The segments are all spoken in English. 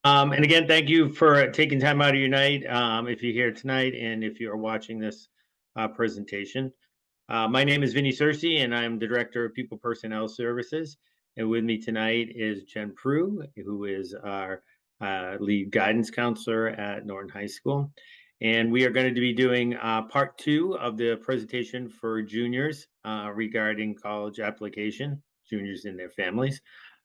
And again, thank you for taking time out of your night. If you're here tonight and if you're watching this presentation. My name is Vinny Cersei, and I'm the Director of People Personnel Services. And with me tonight is Jen Prue, who is our lead guidance counselor at Norton High School. And we are going to be doing part two of the presentation for juniors regarding college application, juniors and their families.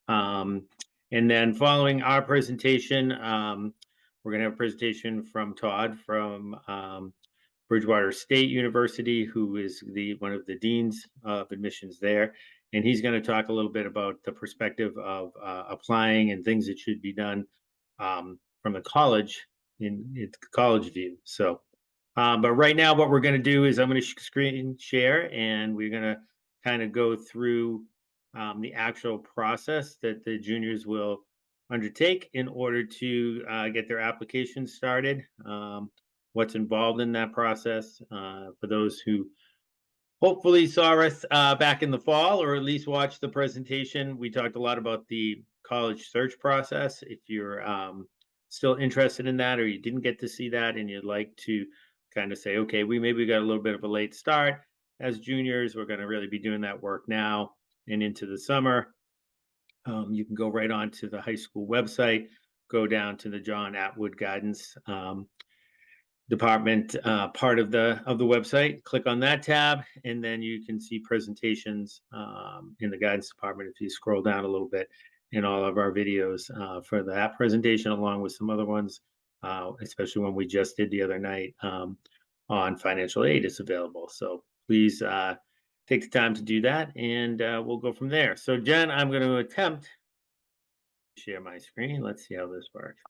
Um, and then following our presentation, we're going to have a presentation from Todd from Bridgewater State University, who is one of the deans of admissions there. And he's going to talk a little bit about the perspective of applying and things that should be done from the college in college view. So, but right now, what we're going to do is I'm going to screen share, and we're going to kind of go through the actual process that the juniors will undertake in order to get their applications started. What's involved in that process. For those who hopefully saw us back in the fall or at least watched the presentation, we talked a lot about the college search process. If you're still interested in that or you didn't get to see that and you'd like to kind of say, okay, we got a little bit of a late start as juniors, we're going to really be doing that work now and into the summer. You can go right on to the high school website, go down to the John Atwood Guidance department part of the website. Click on that tab, and then you can see presentations in the guidance department. If you scroll down a little bit, in all of our videos for that presentation, along with some other ones, especially one we just did the other night on financial aid, is available. So please take the time to do that, and we'll go from there. So Jen, I'm going to attempt to share my screen. Let's see how this works.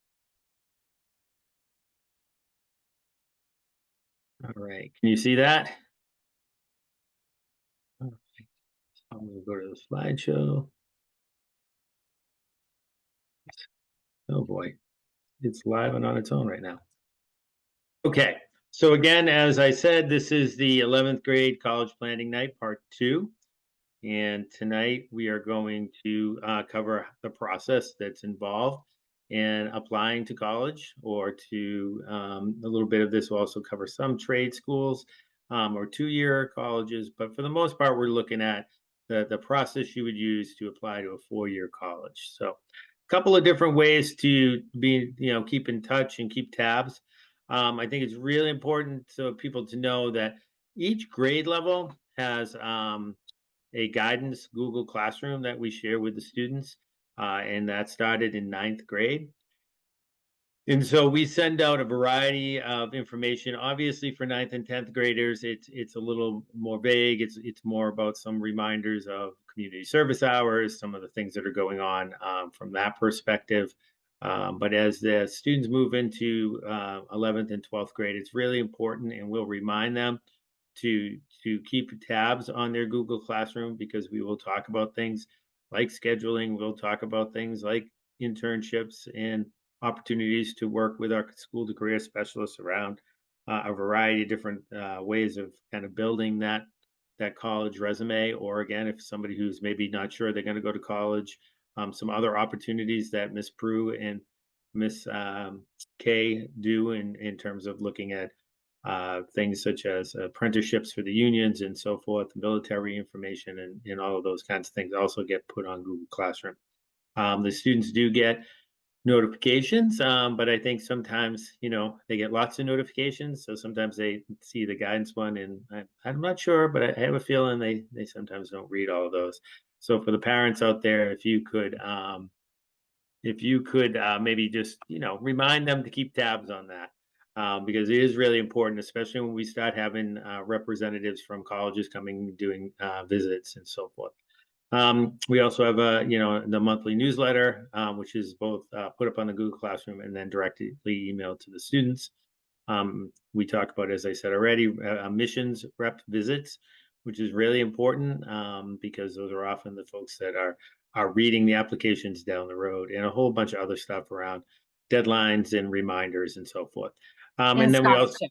All right, can you see that? All right. I'm going to go to the slideshow. Oh boy, it's live and on its own right now. Okay, so again, as I said, this is the 11th grade college planning night, part two. And tonight we are going to cover the process that's involved in applying to college or to a little bit of this will also cover some trade schools or two-year colleges. But for the most part, we're looking at the process you would use to apply to a four-year college. So a couple of different ways to keep in touch and keep tabs. I think it's really important so people to know that each grade level has a guidance Google Classroom that we share with the students, and that started in ninth grade. And so we send out a variety of information. Obviously, for ninth and 10th graders, it's a little more vague. It's more about some reminders of community service hours, some of the things that are going on from that perspective. But as the students move into 11th and 12th grade, it's really important, and we'll remind them to keep tabs on their Google Classroom, because we will talk about things like scheduling. We'll talk about things like internships and opportunities to work with our school to career specialists around a variety of different ways of kind of building that college resume. Or again, if somebody who's maybe not sure they're going to go to college, some other opportunities that Miss Prue and Miss Kay do in terms of looking at things such as apprenticeships for the unions and so forth, military information, and all of those kinds of things also get put on Google Classroom. The students do get notifications, but I think sometimes, they get lots of notifications. So sometimes they see the guidance one, and I'm not sure, but I have a feeling they sometimes don't read all of those. So for the parents out there, if you could maybe just remind them to keep tabs on that, because it is really important, especially when we start having representatives from colleges coming doing visits and so forth. We also have the monthly newsletter, which is both put up on the Google Classroom and then directly emailed to the students. We talked about, as I said already, missions rep visits, which is really important because those are often the folks that are reading the applications down the road, and a whole bunch of other stuff around deadlines and reminders and so forth. And then we also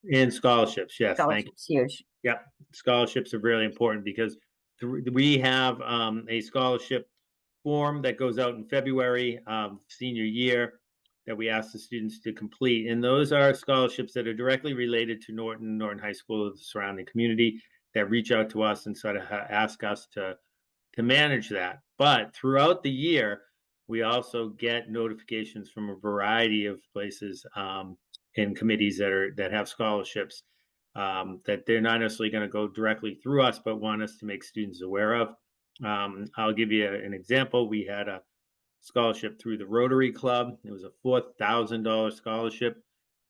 in scholarships. Yes, thank you. Huge. Yeah, scholarships are really important because we have a scholarship form that goes out in February of senior year. that we ask the students to complete. And those are scholarships that are directly related to Norton High School, or the surrounding community, that reach out to us and sort of ask us to manage that. But throughout the year, we also get notifications from a variety of places and committees that have scholarships that they're not necessarily going to go directly through us, but want us to make students aware of. I'll give you an example. We had a scholarship through the Rotary Club. It was a $4,000 scholarship.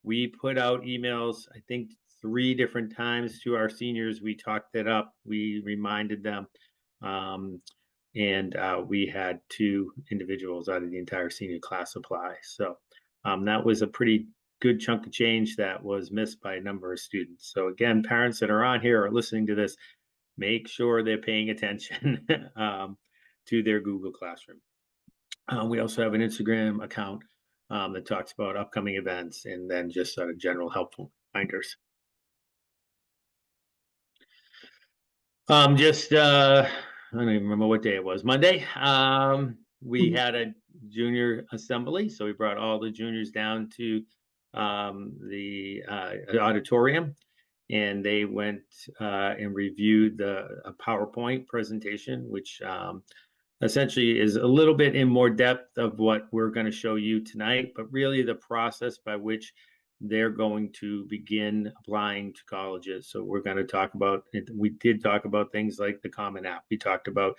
We put out emails, I think 3 different times to our seniors. We talked it up. We reminded them. And we had 2 individuals out of the entire senior class apply. So that was a pretty good chunk of change that was missed by a number of students. So again, parents that are on here or listening to this, make sure they're paying attention to their Google Classroom. We also have an Instagram account that talks about upcoming events and then just sort of general helpful reminders. I don't even remember what day it was. Monday. We had a junior assembly, so we brought all the juniors down to the auditorium, and they went and reviewed a PowerPoint presentation, which essentially is a little bit in more depth of what we're going to show you tonight, but really the process by which they're going to begin applying to colleges. So we're going to talk about, we did talk about things like the Common App. We talked about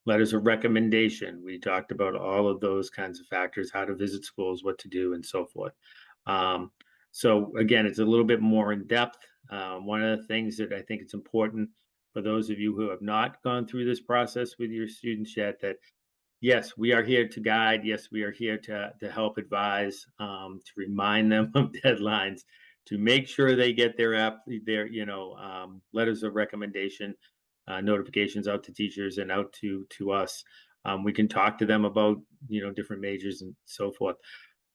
letters of recommendation. We talked about all of those kinds of factors, how to visit schools, what to do, and so forth. So again, it's a little bit more in depth. One of the things that I think it's important for those of you who have not gone through this process with your students yet, that yes, we are here to guide. Yes, we are here to help advise, to remind them of deadlines, to make sure they get their letters of recommendation, notifications out to teachers and out to us. We can talk to them about different majors and so forth,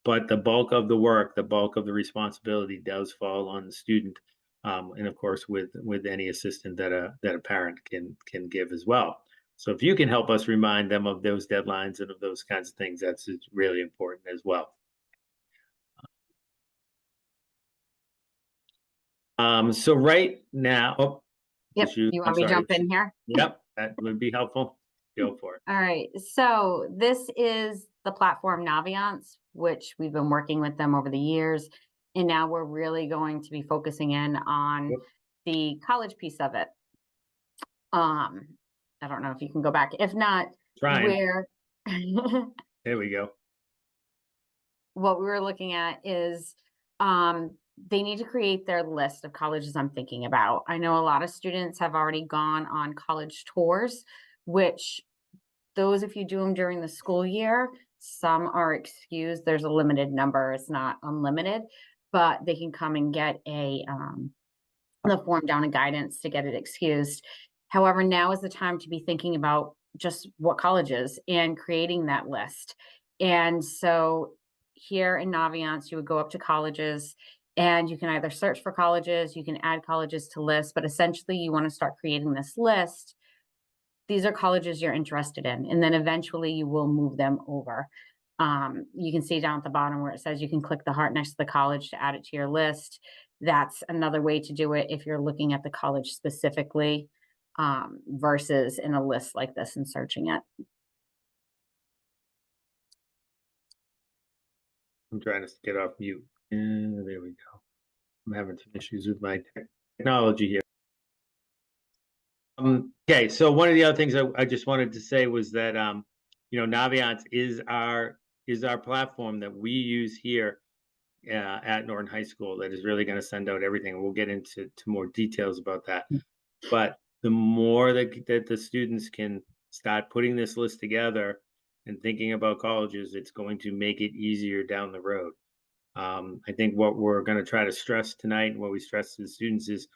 but the bulk of the work, the bulk of the responsibility does fall on the student, and of course with any assistant that a parent can give as well. So if you can help us remind them of those deadlines and of those kinds of things, that's really important as well. So right now, yep, you want me to jump in here? Yep, that would be helpful. Go for it. All right, so this is the platform Naviance, which we've been working with them over the years, and now we're really going to be focusing in on the college piece of it. I don't know if you can go back. If not, there we go. What we were looking at is they need to create their list of colleges I'm thinking about. I know a lot of students have already gone on college tours, which those, if you do them during the school year, some are excused. There's a limited number. It's not unlimited, but they can come and get the form down and guidance to get it excused. However, now is the time to be thinking about just what colleges and creating that list. And so here in Naviance, you would go up to colleges and you can either search for colleges, you can add colleges to lists, but essentially you want to start creating this list. These are colleges you're interested in, and then eventually you will move them over. You can see down at the bottom where it says you can click the heart next to the college to add it to your list. That's another way to do it if you're looking at the college specifically, versus in a list like this and searching it. I'm trying to get off mute. And there we go. I'm having some issues with my technology here. Okay, so one of the other things I just wanted to say was that Naviance is our platform that we use here at Norton High School that is really going to send out everything. We'll get into more details about that. But the more that the students can start putting this list together and thinking about colleges, it's going to make it easier down the road. I think what we're going to try to stress tonight, and what we stress to the students is,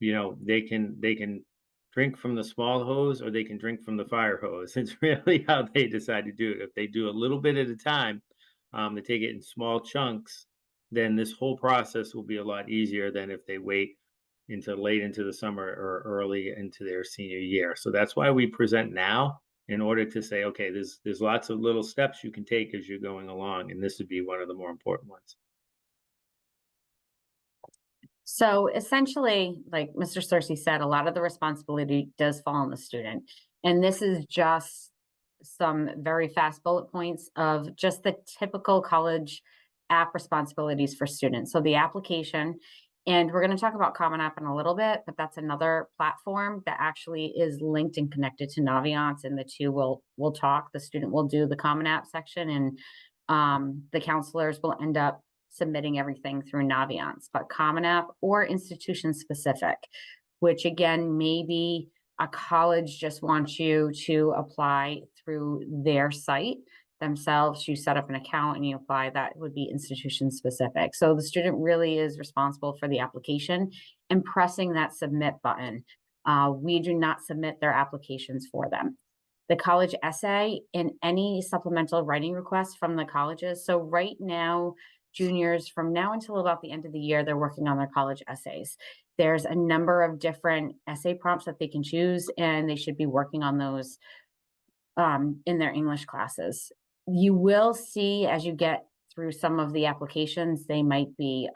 they can drink from the small hose or they can drink from the fire hose. It's really how they decide to do it. If they do a little bit at a time, they take it in small chunks, then this whole process will be a lot easier than if they wait until late into the summer or early into their senior year. So that's why we present now, in order to say, okay, there's lots of little steps you can take as you're going along, and this would be one of the more important ones. So essentially, like Mr. Cersey said, a lot of the responsibility does fall on the student. And this is just some very fast bullet points of just the typical college app responsibilities for students. So the application, and we're going to talk about Common App in a little bit, but that's another platform that actually is linked and connected to Naviance, and the two will talk. The student will do the Common App section, and the counselors will end up submitting everything through Naviance, but Common App or institution specific, which again, maybe a college just wants you to apply through their site themselves. You set up an account and you apply. That would be institution specific. So the student really is responsible for the application and pressing that submit button. We do not submit their applications for them. The college essay and any supplemental writing requests from the colleges. So right now, juniors, from now until about the end of the year, they're working on their college essays. There's a number of different essay prompts that they can choose, and they should be working on those in their English classes. You will see as you get through some of the applications, they might be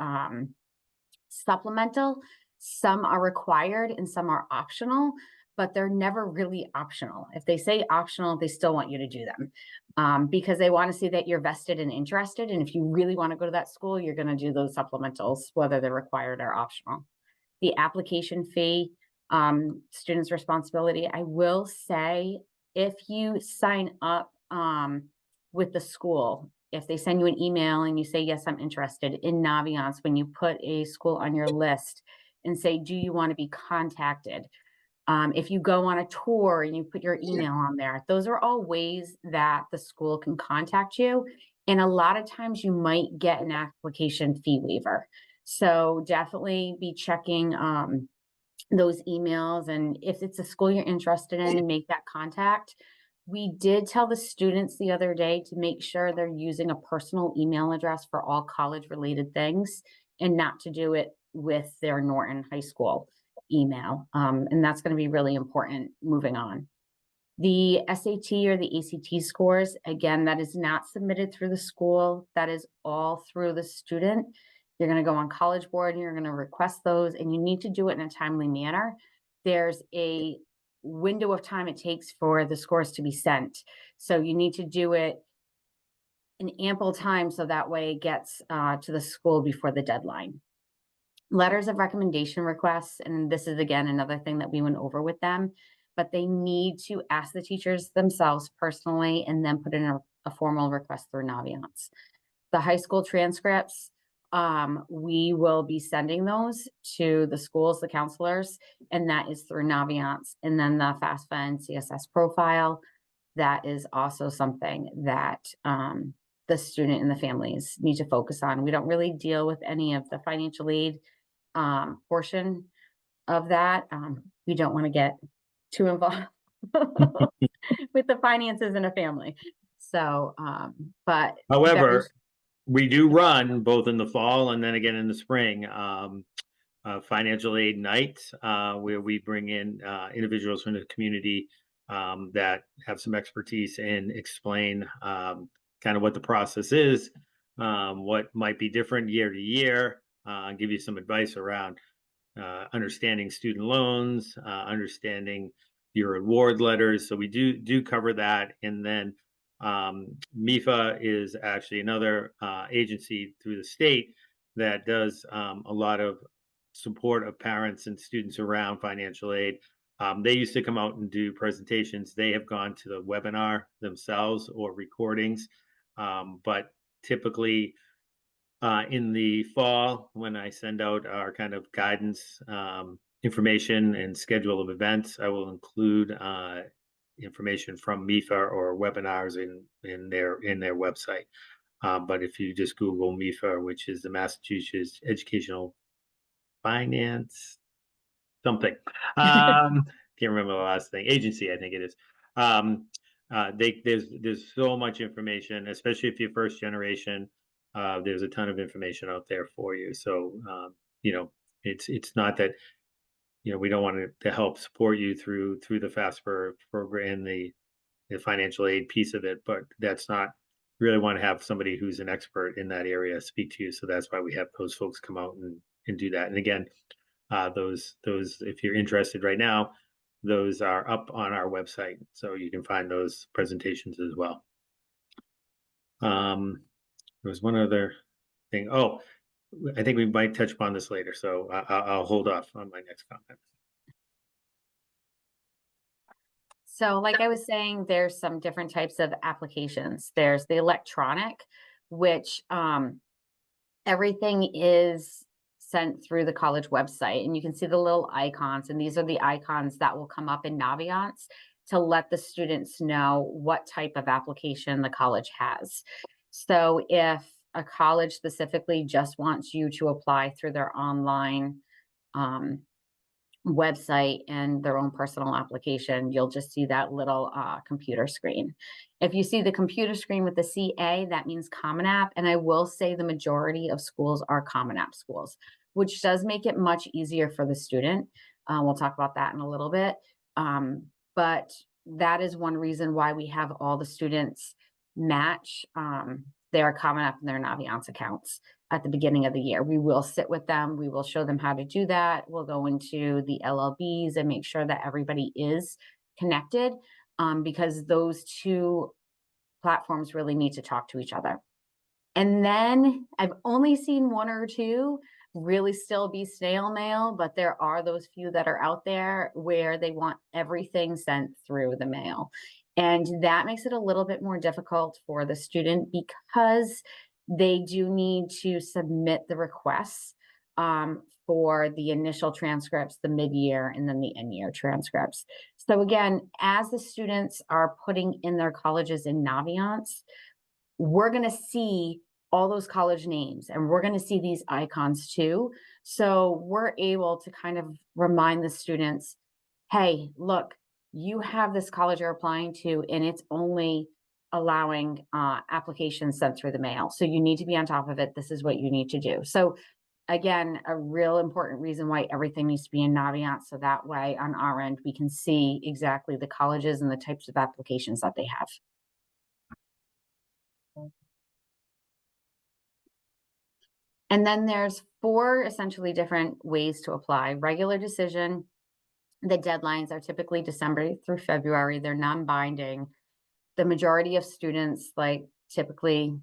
supplemental. Some are required and some are optional, but they're never really optional. If they say optional, they still want you to do them because they want to see that you're vested and interested. And if you really want to go to that school, you're going to do those supplementals, whether they're required or optional. The application fee, students' responsibility. I will say if you sign up with the school, if they send you an email and you say, yes, I'm interested in Naviance, when you put a school on your list and say, do you want to be contacted? If you go on a tour and you put your email on there, those are all ways that the school can contact you. And a lot of times you might get an application fee waiver. So definitely be checking those emails. And if it's a school you're interested in, make that contact. We did tell the students the other day to make sure they're using a personal email address for all college related things and not to do it with their Norton High School email. And that's going to be really important moving on. The SAT or the ACT scores, again, that is not submitted through the school. That is all through the student. You're going to go on College Board and you're going to request those, and you need to do it in a timely manner. There's a window of time it takes for the scores to be sent. So you need to do it in ample time so that way it gets to the school before the deadline. Letters of recommendation requests, and this is again another thing that we went over with them, but they need to ask the teachers themselves personally and then put in a formal request through Naviance. The high school transcripts, we will be sending those to the schools, the counselors, and that is through Naviance. And then the FAFSA and CSS profile, that is also something that the student and the families need to focus on. We don't really deal with any of the financial aid portion of that. We don't want to get too involved with the finances in a family. So, but However, we do run both in the fall and then again in the spring financial aid nights where we bring in individuals from the community that have some expertise and explain kind of what the process is, what might be different year to year, give you some advice around understanding student loans, understanding your award letters. So we do cover that. And then MIFA is actually another agency through the state that does a lot of support of parents and students around financial aid. They used to come out and do presentations. They have gone to the webinar themselves or recordings, but typically in the fall, when I send out our kind of guidance information and schedule of events, I will include information from MIFA or webinars in their website. But if you just Google MIFA, which is the Massachusetts Educational Finance something, can't remember the last thing, agency, I think it is. There's so much information, especially if you're first generation. There's a ton of information out there for you. So it's not that we don't want to help support you through the FAFSA program, the the financial aid piece of it, but that's not really want to have somebody who's an expert in that area speak to you. So that's why we have those folks come out and do that. And again, those if you're interested right now, those are up on our website, so you can find those presentations as well. There was one other thing. Oh, I think we might touch upon this later, so I'll hold off on my next comment. So like I was saying, there's some different types of applications. There's the electronic, which everything is sent through the college website, and you can see the little icons, and these are the icons that will come up in Naviance to let the students know what type of application the college has. So if a college specifically just wants you to apply through their online website and their own personal application, you'll just see that little computer screen. If you see the computer screen with the CA, that means Common App. And I will say the majority of schools are Common App schools, which does make it much easier for the student. We'll talk about that in a little bit. But that is one reason why we have all the students match their Common App and their Naviance accounts at the beginning of the year. We will sit with them. We will show them how to do that. We'll go into the LLBs and make sure that everybody is connected because those two platforms really need to talk to each other. And then I've only seen one or two really still be snail mail, but there are those few that are out there where they want everything sent through the mail. And that makes it a little bit more difficult for the student because they do need to submit the requests for the initial transcripts, the mid-year, and then the end-year transcripts. So again, as the students are putting in their colleges in Naviance, we're going to see all those college names and we're going to see these icons too. So we're able to kind of remind the students, hey, look, you have this college you're applying to and it's only allowing applications sent through the mail. So you need to be on top of it. This is what you need to do. So again, a real important reason why everything needs to be in Naviance. So that way on our end, we can see exactly the colleges and the types of applications that they have. And then there's 4 essentially different ways to apply. Regular decision, the deadlines are typically December through February. They're non-binding. The majority of students typically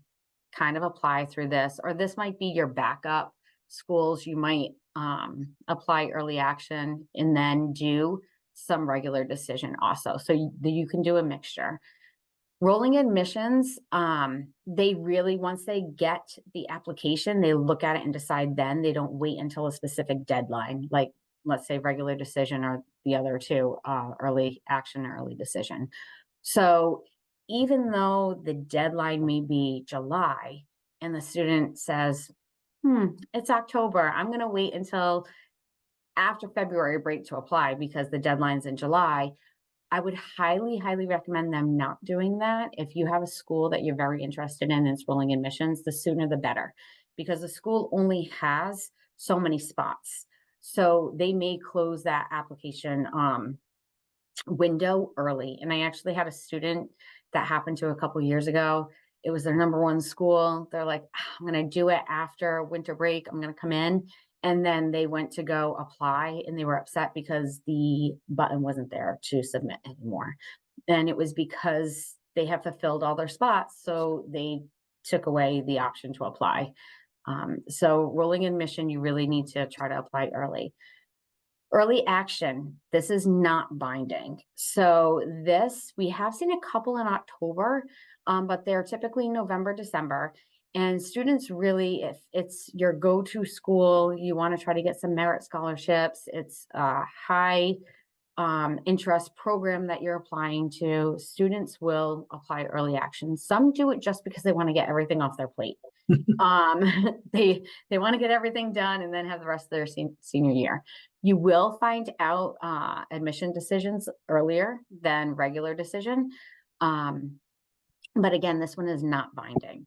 kind of apply through this, or this might be your backup schools. You might apply early action and then do some regular decision also. So you can do a mixture. Rolling admissions, they really, once they get the application, they look at it and decide then. They don't wait until a specific deadline, like let's say regular decision or the other two, early action or early decision. So even though the deadline may be July and the student says, it's October, I'm going to wait until after February break to apply because the deadline's in July, I would highly, highly recommend them not doing that. If you have a school that you're very interested in and it's rolling admissions, the sooner the better, because the school only has so many spots. So they may close that application window early. And I actually had a student that happened to a couple years ago. It was their #1 school. They're like, I'm going to do it after winter break. I'm going to come in. And then they went to go apply and they were upset because the button wasn't there to submit anymore. And it was because they have fulfilled all their spots. So they took away the option to apply. So rolling admission, you really need to try to apply early. Early action, this is not binding. So this, we have seen a couple in October, but they're typically November, December. And students really, if it's your go-to school, you want to try to get some merit scholarships, it's a high interest program that you're applying to, students will apply early action. Some do it just because they want to get everything off their plate. They want to get everything done and then have the rest of their senior year. You will find out admission decisions earlier than regular decision. But again, this one is not binding.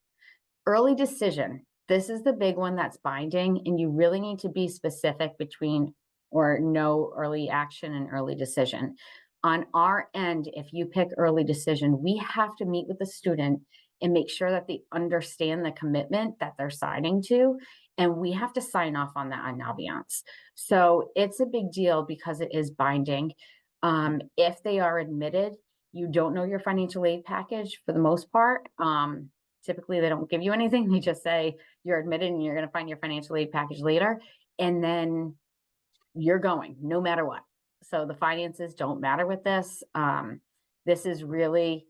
Early decision, this is the big one that's binding, and you really need to be specific between or no early action and early decision. On our end, if you pick early decision, we have to meet with the student and make sure that they understand the commitment that they're signing to. And we have to sign off on that on Naviance. So it's a big deal because it is binding. If they are admitted, you don't know your financial aid package for the most part. Typically, they don't give you anything. They just say you're admitted and you're going to find your financial aid package later. And then you're going no matter what. So the finances don't matter with this. This is really,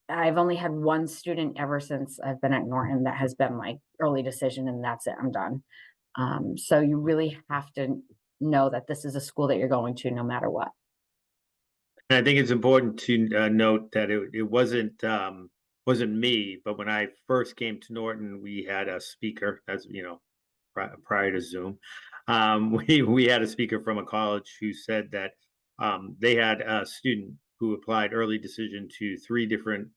I've only had one student ever since I've been at Norton that has been like early decision, and that's it, I'm done. So you really have to know that this is a school that you're going to no matter what. And I think it's important to note that it wasn't me, but when I first came to Norton, we had a speaker, as you know, prior to Zoom. We had a speaker from a college who said that they had a student who applied early decision to 3 different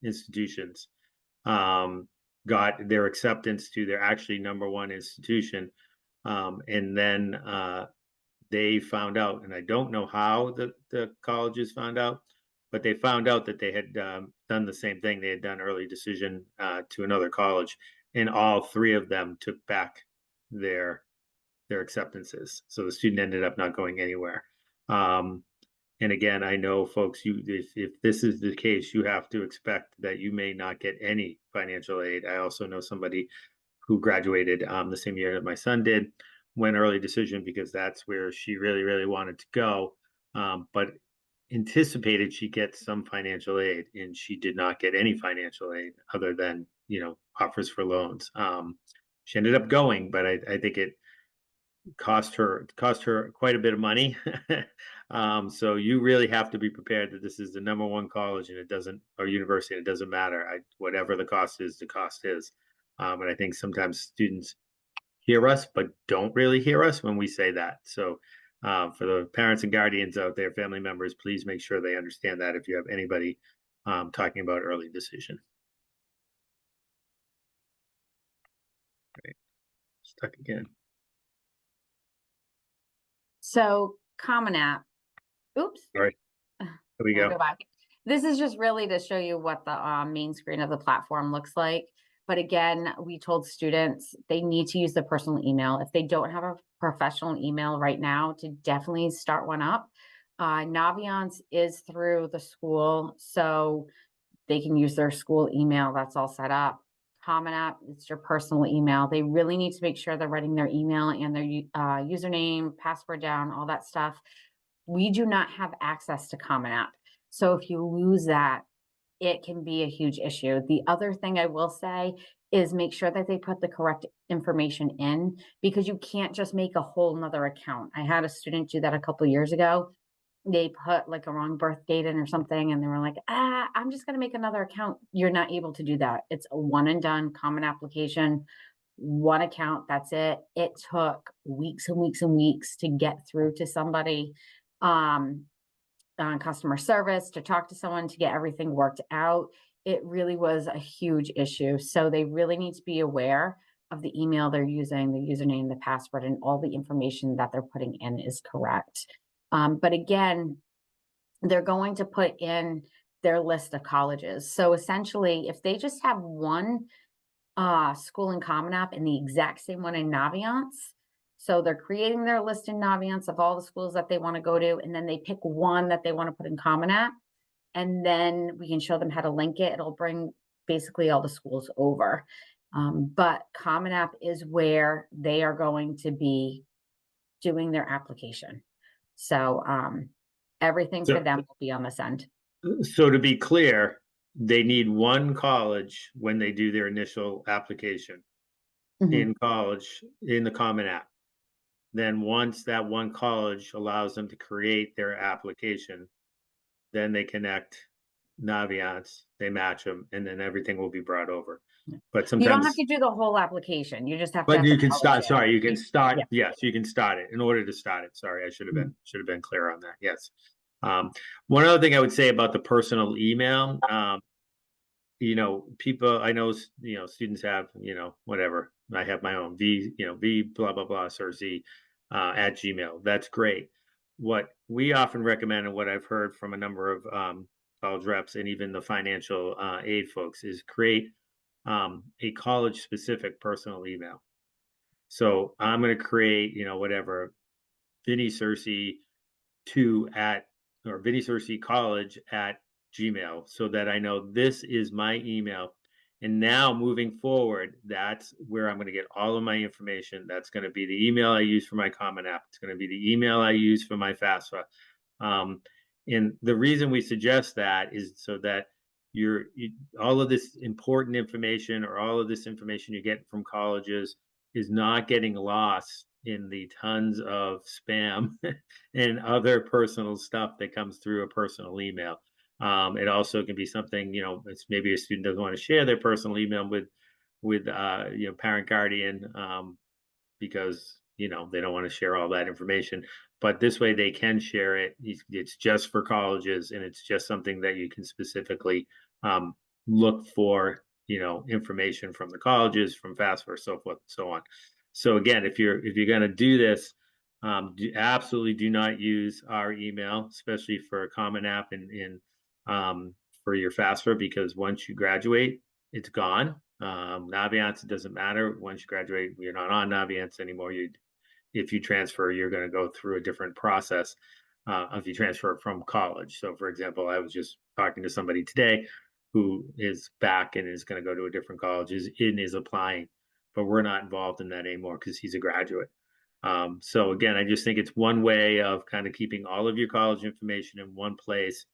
institutions, got their acceptance to their actually number 1 institution, and then they found out, and I don't know how the colleges found out, but they found out that they had done the same thing. They had done early decision to another college, and all 3 of them took back their acceptances. So the student ended up not going anywhere. And again, I know folks, if this is the case, you have to expect that you may not get any financial aid. I also know somebody who graduated the same year that my son did, went early decision because that's where she really, really wanted to go, but anticipated she gets some financial aid, and she did not get any financial aid other than offers for loans. She ended up going, but I think it cost her quite a bit of money. So you really have to be prepared that this is the number 1 college, and it doesn't, or university, and it doesn't matter. Whatever the cost is, the cost is. And I think sometimes students hear us, but don't really hear us when we say that. So for the parents and guardians out there, family members, please make sure they understand that if you have anybody talking about early decision. Right. Stuck again. So Common App, oops. All right, here we We'll go. go back. This is just really to show you what the main screen of the platform looks like. But again, we told students they need to use their personal email. If they don't have a professional email right now, to definitely start one up. Naviance is through the school, so they can use their school email. That's all set up. Common App, it's your personal email. They really need to make sure they're writing their email and their username, password down, all that stuff. We do not have access to Common App. So if you lose that, it can be a huge issue. The other thing I will say is make sure that they put the correct information in, because you can't just make a whole nother account. I had a student do that a couple of years ago. They put like a wrong birth date in or something, and they were like, I'm just going to make another account. You're not able to do that. It's a one and done common application, one account. That's it. It took weeks and weeks and weeks to get through to somebody on customer service, to talk to someone, to get everything worked out. It really was a huge issue. So they really need to be aware of the email they're using, the username, the password, and all the information that they're putting in is correct. But again, they're going to put in their list of colleges. So essentially, if they just have one school in Common App and the exact same one in Naviance, so they're creating their list in Naviance of all the schools that they want to go to, and then they pick one that they want to put in Common App, and then we can show them how to link it. It'll bring basically all the schools over. But Common App is where they are going to be doing their application. So everything for them will be on this end. So to be clear, they need 1 college when they do their initial application in college, in the Common App. Then once that 1 college allows them to create their application, then they connect Naviance, they match them, and then everything will be brought over. But You don't have sometimes, to do the whole application. You just have to but have you the can college start, in. sorry, you can start, Yeah. yes, you can start it in order to start it. Sorry, I should have been clear on that. Yes. One other thing I would say about the personal email, people, I know, students have, whatever. I have my own V blah, blah, blah, Cersei, at Gmail. That's great. what we often recommend and what I've heard from a number of college reps and even the financial aid folks is create a college specific personal email. So I'm going to create, whatever, Vinny Cersei 2 at, or Vinny Cersei College at Gmail, so that I know this is my email. And now moving forward, that's where I'm going to get all of my information. That's going to be the email I use for my Common App. It's going to be the email I use for my FAFSA. And the reason we suggest that is so that all of this important information or all of this information you get from colleges is not getting lost in the tons of spam and other personal stuff that comes through a personal email. It also can be something, it's maybe a student doesn't want to share their personal email with parent guardian, because they don't want to share all that information. But this way they can share it. It's just for colleges, and it's just something that you can specifically look for, information from the colleges, from FAFSA, so forth and so on. So again, if you're going to do this, absolutely do not use our email, especially for a Common App and for your FAFSA, because once you graduate, it's gone. Naviance, it doesn't matter. Once you graduate, you're not on Naviance anymore. If you transfer, you're going to go through a different process if you transfer from college. So, for example, I was just talking to somebody today who is back and is going to go to a different college, is applying, but we're not involved in that anymore because he's a graduate. So again, I just think it's one way of kind of keeping all of your college information in one place.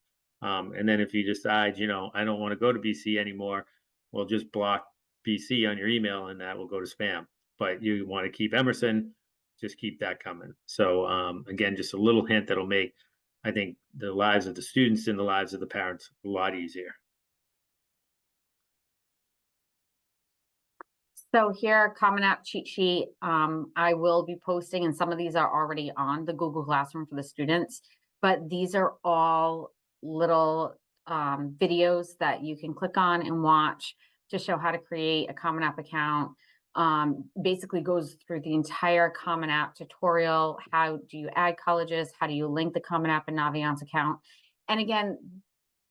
And then if you decide, I don't want to go to BC anymore, well, just block BC on your email and that will go to spam. But you want to keep Emerson, just keep that coming. So again, just a little hint that'll make, I think, the lives of the students and the lives of the parents a lot easier. So here, Common App cheat sheet, I will be posting, and some of these are already on the Google Classroom for the students, but these are all little videos that you can click on and watch to show how to create a Common App account. Basically goes through the entire Common App tutorial. How do you add colleges? How do you link the Common App and Naviance account? And again,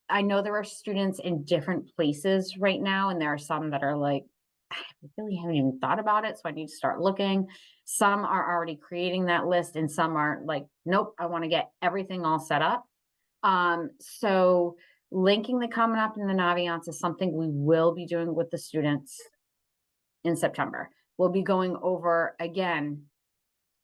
I know there are students in different places right now, and there are some that are like, I really haven't even thought about it, so I need to start looking. Some are already creating that list, and some are like, nope, I want to get everything all set up. So linking the Common App and the Naviance is something we will be doing with the students in September. We'll be going over again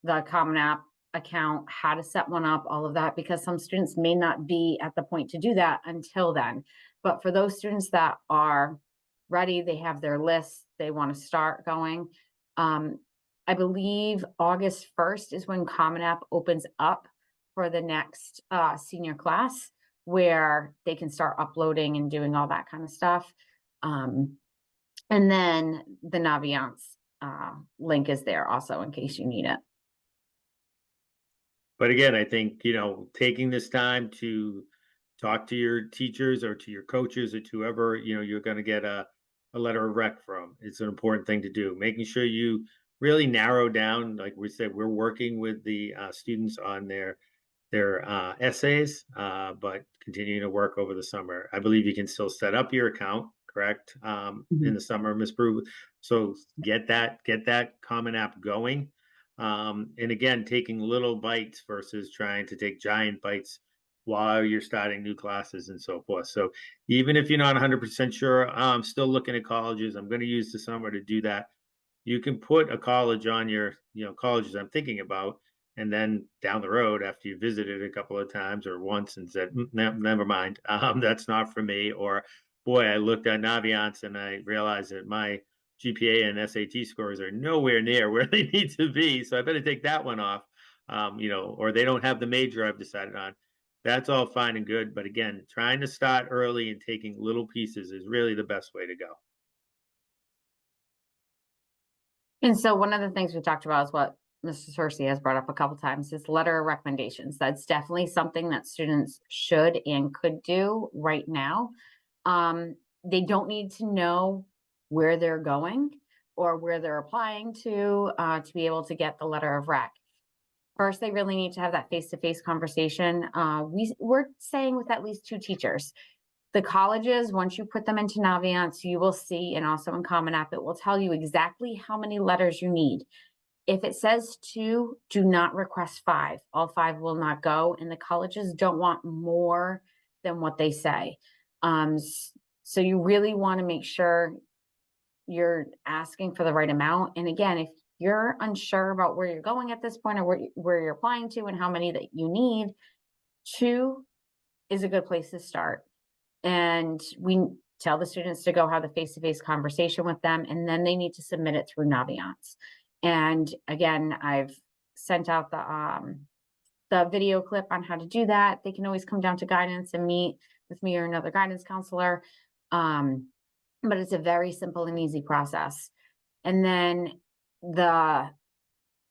the Common App account, how to set one up, all of that, because some students may not be at the point to do that until then. But for those students that are ready, they have their list, they want to start going. I believe August 1st is when Common App opens up for the next senior class, where they can start uploading and doing all that kind of stuff. And then the Naviance link is there also in case you need it. But again, I think, taking this time to talk to your teachers or to your coaches or to whoever, you're going to get a letter of rec from, it's an important thing to do. Making sure you really narrow down, like we said, we're working with the students on their essays, but continuing to work over the summer. I believe you can still set up your account, correct? In the summer, Ms. Brew. So get that Common App going. And again, taking little bites versus trying to take giant bites while you're starting new classes and so forth. So even if you're not 100% sure, I'm still looking at colleges, I'm going to use the summer to do that. You can put a college on your, colleges I'm thinking about, and then down the road, after you visited a couple of times or once and said, never mind, that's not for me. Or, boy, I looked at Naviance and I realized that my GPA and SAT scores are nowhere near where they need to be. So I better take that one off, or they don't have the major I've decided on. That's all fine and good. But again, trying to start early and taking little pieces is really the best way to go. And so one of the things we talked about is what Mr. Cersei has brought up a couple times is letter of recommendations. That's definitely something that students should and could do right now. They don't need to know where they're going or where they're applying to be able to get the letter of rec. First, they really need to have that face-to-face conversation. We're saying with at least 2 teachers. The colleges, once you put them into Naviance, you will see, and also in Common App, it will tell you exactly how many letters you need. If it says 2, do not request 5. All 5 will not go, and the colleges don't want more than what they say. So you really want to make sure you're asking for the right amount. And again, if you're unsure about where you're going at this point, or where you're applying to and how many that you need, 2 is a good place to start. And we tell the students to go have the face-to-face conversation with them, and then they need to submit it through Naviance. And again, I've sent out the video clip on how to do that. They can always come down to guidance and meet with me or another guidance counselor. But it's a very simple and easy process. And then the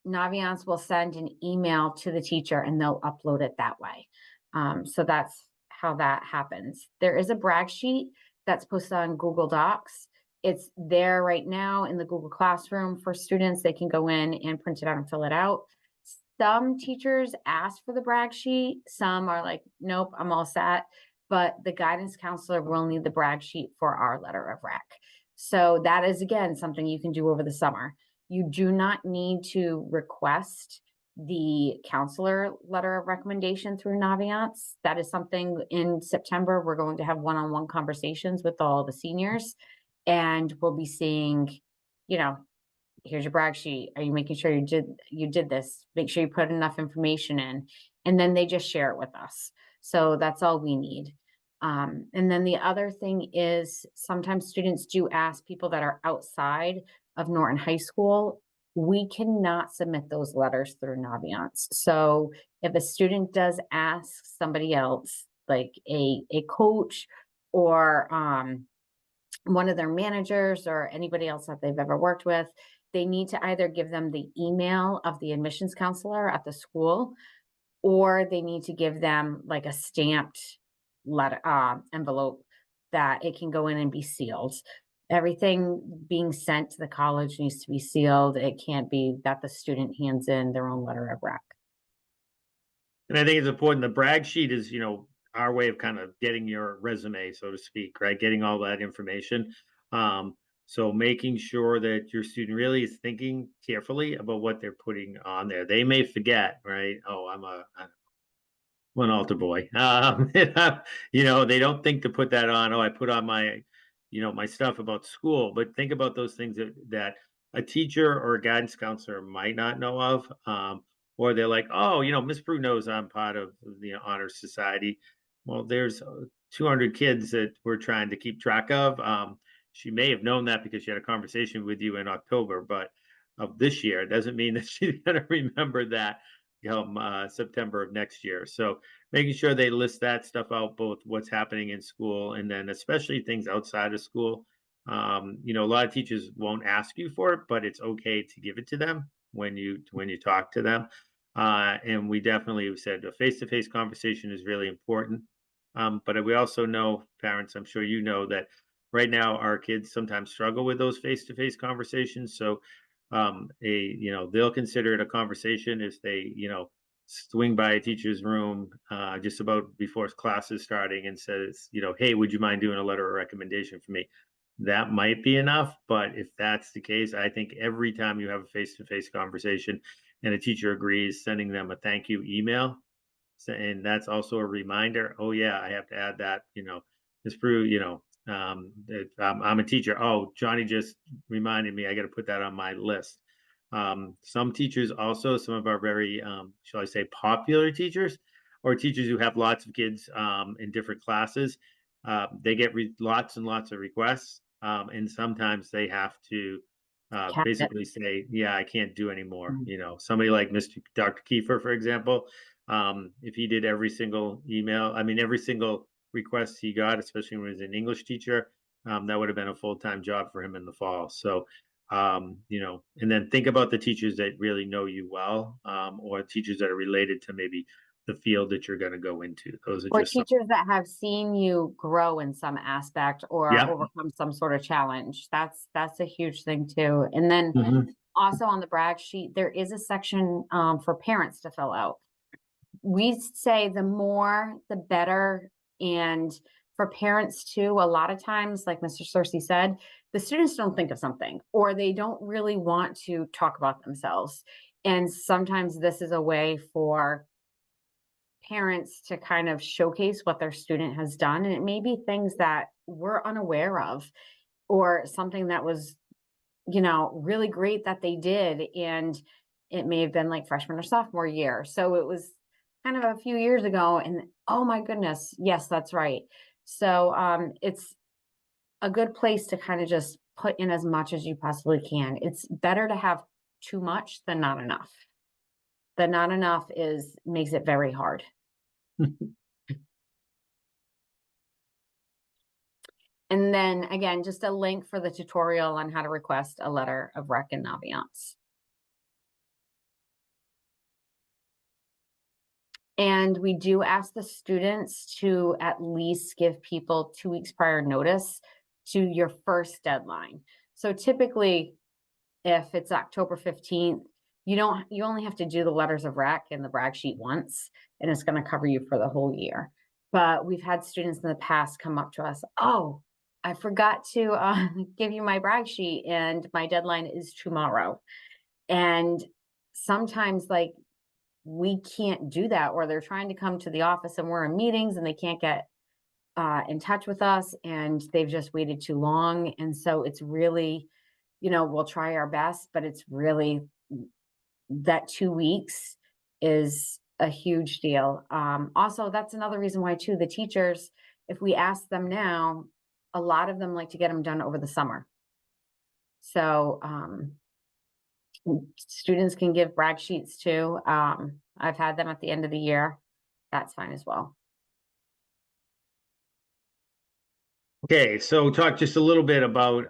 Naviance will send an email to the teacher and they'll upload it that way. So that's how that happens. There is a brag sheet that's posted on Google Docs. It's there right now in the Google Classroom for students. They can go in and print it out and fill it out. Some teachers ask for the brag sheet. Some are like, nope, I'm all set. But the guidance counselor will need the brag sheet for our letter of rec. So that is, again, something you can do over the summer. You do not need to request the counselor letter of recommendation through Naviance. That is something in September, we're going to have one-on-one conversations with all the seniors, and we'll be seeing, you know, here's your brag sheet. Are you making sure you did this? Make sure you put enough information in, and then they just share it with us. So that's all we need. And then the other thing is sometimes students do ask people that are outside of Norton High School. We cannot submit those letters through Naviance. So if a student does ask somebody else, like a coach or one of their managers or anybody else that they've ever worked with, they need to either give them the email of the admissions counselor at the school, or they need to give them like a stamped letter envelope that it can go in and be sealed. Everything being sent to the college needs to be sealed. It can't be that the student hands in their own letter of rec. And I think it's important. The brag sheet is, our way of kind of getting your resume, so to speak, right? Getting all that information. So making sure that your student really is thinking carefully about what they're putting on there. They may forget, right? Oh, I'm one altar boy. They don't think to put that on. Oh, I put on my, my stuff about school. But think about those things that a teacher or a guidance counselor might not know of. Or they're like, oh, Miss Prue knows I'm part of the Honor Society. Well, there's 200 kids that we're trying to keep track of. She may have known that because she had a conversation with you in October, but of this year, it doesn't mean that she's going to remember that come September of next year. So making sure they list that stuff out, both what's happening in school and then especially things outside of school. A lot of teachers won't ask you for it, but it's okay to give it to them when you talk to them. And we definitely have said a face-to-face conversation is really important. But we also know, parents, I'm sure you know, that right now our kids sometimes struggle with those face-to-face conversations. So they'll consider it a conversation if they, swing by a teacher's room just about before class is starting and says, hey, would you mind doing a letter of recommendation for me? That might be enough. But if that's the case, I think every time you have a face-to-face conversation and a teacher agrees, sending them a thank you email. And that's also a reminder. Oh yeah, I have to add that, Ms. Prue, I'm a teacher. Oh, Johnny just reminded me I got to put that on my list. Some teachers also, some of our very, shall I say, popular teachers or teachers who have lots of kids in different classes, they get lots and lots of requests. And sometimes they have to basically say, yeah, I can't do anymore. Somebody like Dr. Kiefer, for example, if he did every single every single request he got, especially when he was an English teacher, that would have been a full-time job for him in the fall. So, and then think about the teachers that really know you well, or teachers that are related to maybe the field that you're going to go into. Those are Or just teachers that have seen you grow in some aspect or Yeah. overcome some sort of challenge. That's a huge thing too. And then Mhm. Also on the brag sheet, there is a section for parents to fill out. We say the more, the better. And for parents too, a lot of times, like Mr. Cersey said, the students don't think of something, or they don't really want to talk about themselves. And sometimes this is a way for parents to kind of showcase what their student has done. And it may be things that we're unaware of, or something that was, really great that they did. And it may have been like freshman or sophomore year. So it was kind of a few years ago. And oh my goodness, yes, that's right. So it's a good place to kind of just put in as much as you possibly can. It's better to have too much than not enough. The not enough makes it very hard. And then again, just a link for the tutorial on how to request a letter of rec and naviance. And we do ask the students to at least give people 2 weeks prior notice to your first deadline. So typically, if it's October 15th, you only have to do the letters of rec and the brag sheet once, and it's going to cover you for the whole year. But we've had students in the past come up to us, oh, I forgot to give you my brag sheet and my deadline is tomorrow. And sometimes we can't do that, or they're trying to come to the office and we're in meetings and they can't get in touch with us and they've just waited too long. And so it's really, we'll try our best, but it's really that 2 weeks is a huge deal. Also, that's another reason why too, the teachers, if we ask them now, a lot of them like to get them done over the summer. So students can give brag sheets too. I've had them at the end of the year. That's fine as well. Okay, so talk just a little bit about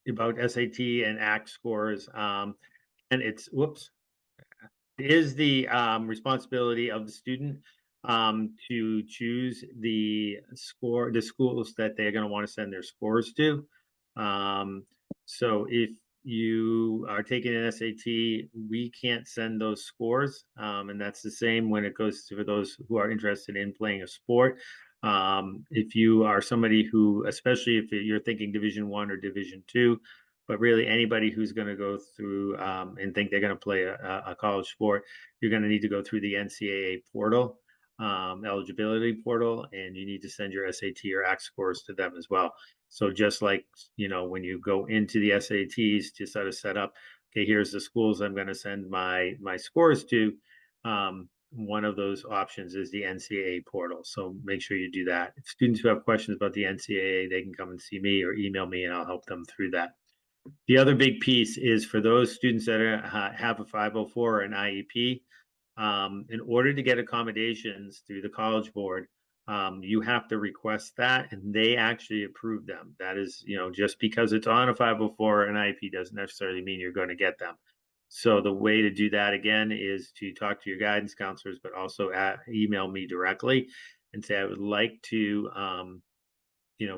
SAT and ACT scores. And it's it is the responsibility of the student to choose the schools that they're going to want to send their scores to. So if you are taking an SAT, we can't send those scores. And that's the same when it goes to for those who are interested in playing a sport. If you are somebody who, especially if you're thinking Division I or Division II, but really anybody who's going to go through and think they're going to play a college sport, you're going to need to go through the NCAA portal, eligibility portal, and you need to send your SAT or ACT scores to them as well. So just like, when you go into the SATs to sort of set up, okay, here's the schools I'm going to send my scores to. One of those options is the NCAA portal. So make sure you do that. If students who have questions about the NCAA, they can come and see me or email me and I'll help them through that. The other big piece is for those students that have a 504 or an IEP, in order to get accommodations through the College Board, you have to request that and they actually approve them. That is, just because it's on a 504 or an IEP doesn't necessarily mean you're going to get them. So the way to do that again is to talk to your guidance counselors, but also email me directly and say, I would like to,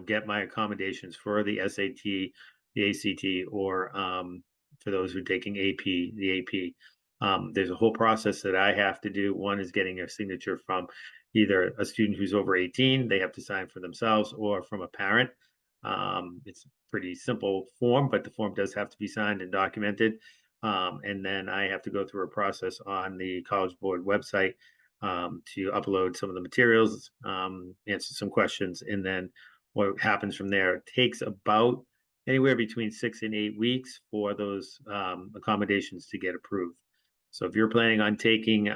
get my accommodations for the SAT, the ACT, or for those who are taking the AP. There's a whole process that I have to do. One is getting a signature from either a student who's over 18, they have to sign for themselves, or from a parent. It's a pretty simple form, but the form does have to be signed and documented. And then I have to go through a process on the College Board website to upload some of the materials, answer some questions, and then what happens from there. It takes about anywhere between 6 and 8 weeks for those accommodations to get approved. So if you're planning on taking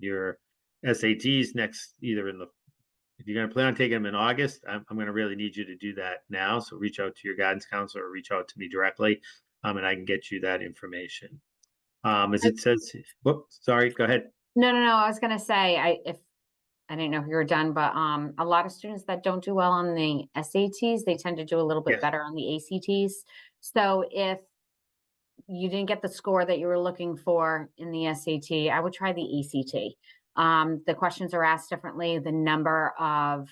your SATs if you're going to plan on taking them in August, I'm going to really need you to do that now. So reach out to your guidance counselor or reach out to me directly, and I can get you that information. As it says, whoops, sorry, go ahead. No. I was gonna say, I didn't know if you were done, but a lot of students that don't do well on the SATs, they tend to do a little bit better on the ACTs. So if you didn't get the score that you were looking for in the SAT, I would try the ACT. The questions are asked differently. The number of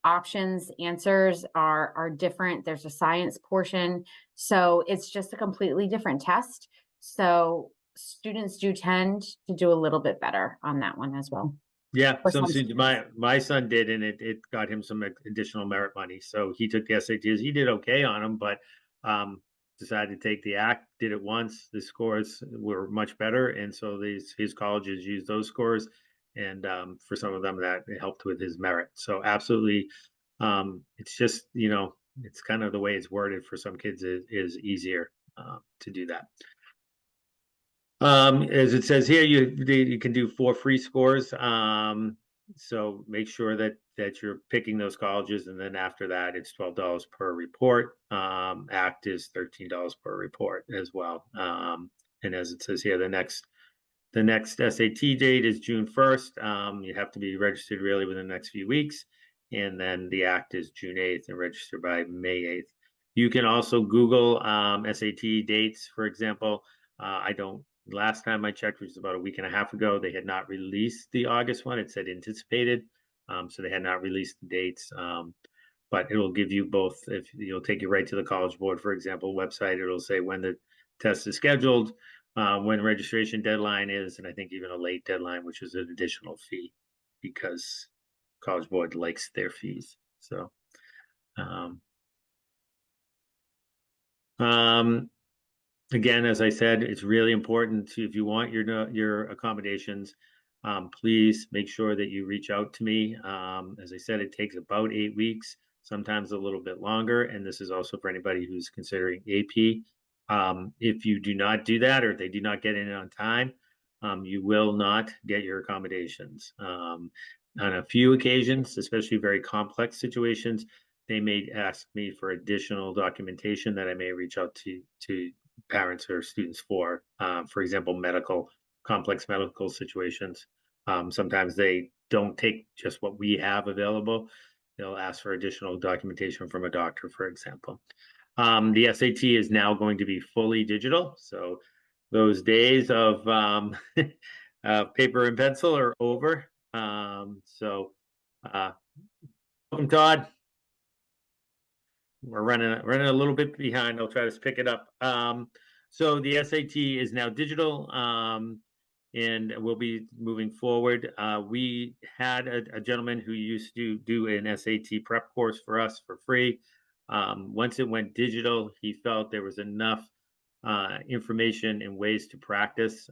options, answers are different. There's a science portion. So it's just a completely different test. So students do tend to do a little bit better on that one as well. Yeah, For some some students, students. my son did, and it got him some additional merit money. So he took the SATs. He did okay on them, but decided to take the ACT. Did it once. The scores were much better, and so his colleges used those scores, and for some of them that it helped with his merit. So absolutely, it's just it's kind of the way it's worded for some kids is easier to do that. As it says here, you can do 4 free scores. So make sure that you're picking those colleges, and then after that, it's $12 per report. ACT is $13 per report as well. And as it says here, the next SAT date is June 1st. You have to be registered really within the next few weeks, and then the ACT is June 8th and register by May 8th. You can also Google SAT dates, for example. I don't. Last time I checked, which was about a week and a half ago, they had not released the August one. It said anticipated, so they had not released the dates. But it will give you both. If you'll take you right to the College Board, for example, website, it'll say when the test is scheduled, when registration deadline is, and I think even a late deadline, which is an additional fee because College Board likes their fees. So, again, as I said, it's really important to, if you want your accommodations, please make sure that you reach out to me. As I said, it takes about 8 weeks, sometimes a little bit longer. And this is also for anybody who's considering AP. If you do not do that, or if they do not get in on time, you will not get your accommodations. On a few occasions, especially very complex situations, they may ask me for additional documentation that I may reach out to parents or students for example, complex medical situations. Sometimes they don't take just what we have available. They'll ask for additional documentation from a doctor, for example. The SAT is now going to be fully digital. So those days of paper and pencil are over. Welcome, Todd. We're running a little bit behind. I'll try to pick it up. So the SAT is now digital, and we'll be moving forward. We had a gentleman who used to do an SAT prep course for us for free. Once it went digital, he felt there was enough information and ways to practice,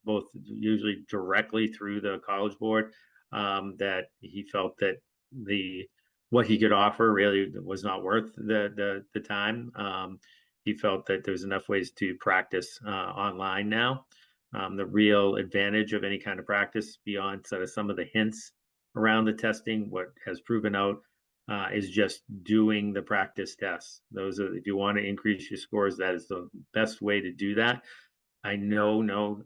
both usually directly through the College Board, that he felt that what he could offer really was not worth the time. He felt that there's enough ways to practice online now. The real advantage of any kind of practice beyond sort of some of the hints around the testing, what has proven out is just doing the practice tests. Those are, if you want to increase your scores, that is the best way to do that. I know, no,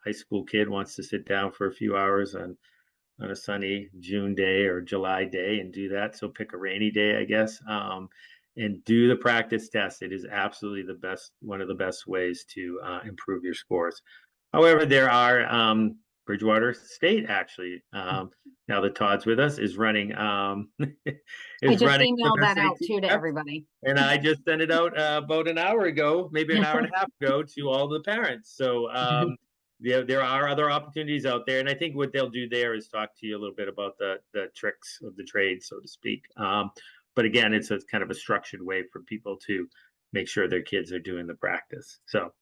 high school kid wants to sit down for a few hours on a sunny June day or July day and do that. So pick a rainy day, I guess, and do the practice test. It is absolutely one of the best ways to improve your scores. However, there are Bridgewater State actually, now that Todd's with us, is running I just emailed that out too to everybody. And I just sent it out about an hour ago, maybe an hour and a half ago, to all the parents. So there are other opportunities out there, and I think what they'll do there is talk to you a little bit about the tricks of the trade, so to speak. But again, it's a kind of a structured way for people to make sure their kids are doing the practice. So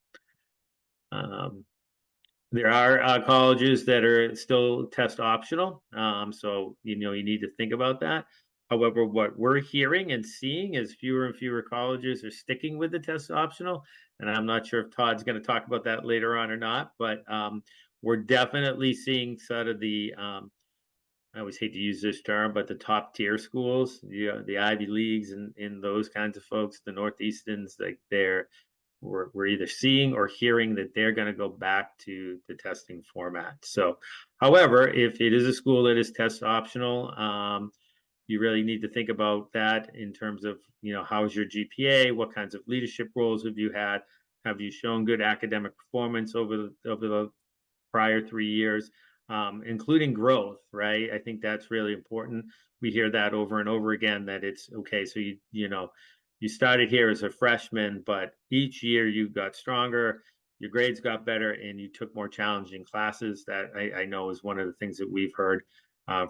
there are colleges that are still test optional, so you need to think about that. However, what we're hearing and seeing is fewer and fewer colleges are sticking with the test optional, and I'm not sure if Todd's going to talk about that later on or not, but we're definitely seeing sort of I always hate to use this term, but the top tier schools, the Ivy Leagues and those kinds of folks, the Northeasterns, like we're either seeing or hearing that they're going to go back to the testing format. So, however, if it is a school that is test optional, you really need to think about that in terms of, how's your GPA? What kinds of leadership roles have you had? Have you shown good academic performance over the prior 3 years? including growth, right? I think that's really important. We hear that over and over again that it's okay. So you started here as a freshman, but each year you got stronger, your grades got better, and you took more challenging classes. That I know is one of the things that we've heard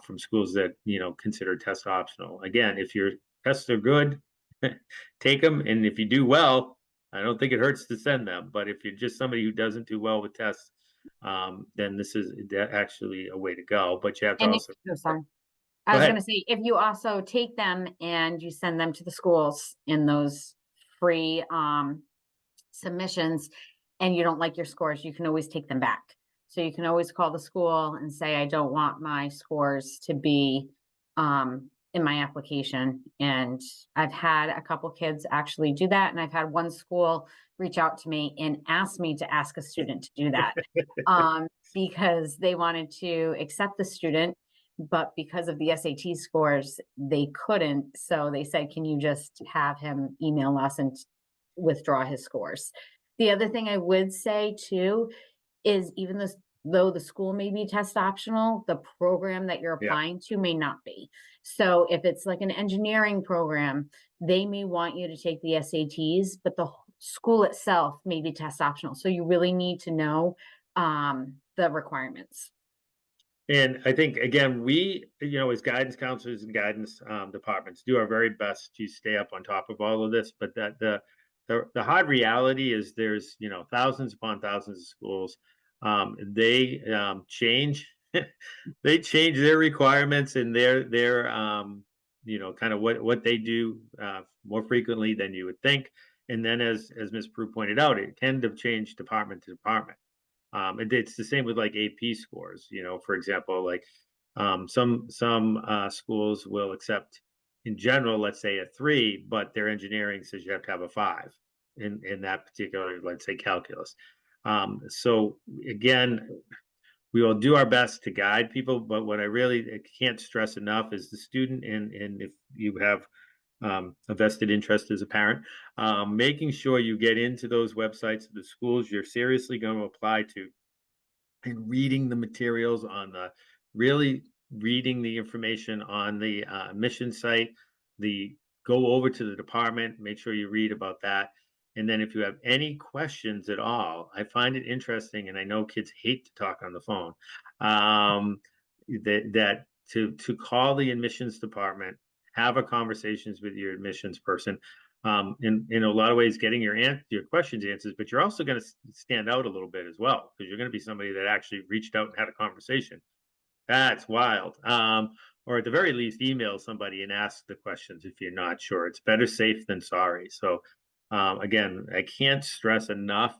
from schools that consider test optional. Again, if your tests are good, take them, and if you do well, I don't think it hurts to send them. But if you're just somebody who doesn't do well with tests, then this is actually a way to go. But you have to And if, also oh, sorry. I go was ahead. gonna say, if you also take them and you send them to the schools in those free submissions and you don't like your scores, you can always take them back. So you can always call the school and say, I don't want my scores to be in my application. And I've had a couple kids actually do that. And I've had one school reach out to me and ask me to ask a student to do that because they wanted to accept the student, but because of the SAT scores, they couldn't. So they said, can you just have him email us and withdraw his scores? The other thing I would say too is even though the school may be test optional, the program that you're Yeah. applying to may not be. So if it's like an engineering program, they may want you to take the SATs, but the school itself may be test optional. So you really need to know the requirements. And I think again, we, as guidance counselors and guidance departments, do our very best to stay up on top of all of this. But that the hard reality is there's thousands upon thousands of schools. They change, they change their requirements and their kind of what they do more frequently than you would think. And then as Ms. Prue pointed out, it tend to change department to department. It's the same with like AP scores. For example, like some schools will accept in general, let's say a 3, but their engineering says you have to have a 5 in that particular, let's say, calculus. So again, we will do our best to guide people, but what I really can't stress enough is the student, and if you have a vested interest as a parent, making sure you get into those websites of the schools you're seriously going to apply to and reading the materials on the really reading the information on the mission site, the go over to the department, make sure you read about that. And then if you have any questions at all, I find it interesting, and I know kids hate to talk on the phone, that to call the admissions department, have a conversations with your admissions person, in a lot of ways getting your questions answered, but you're also going to stand out a little bit as well because you're going to be somebody that actually reached out and had a conversation. That's wild. Or at the very least, email somebody and ask the questions if you're not sure. It's better safe than sorry. So again, I can't stress enough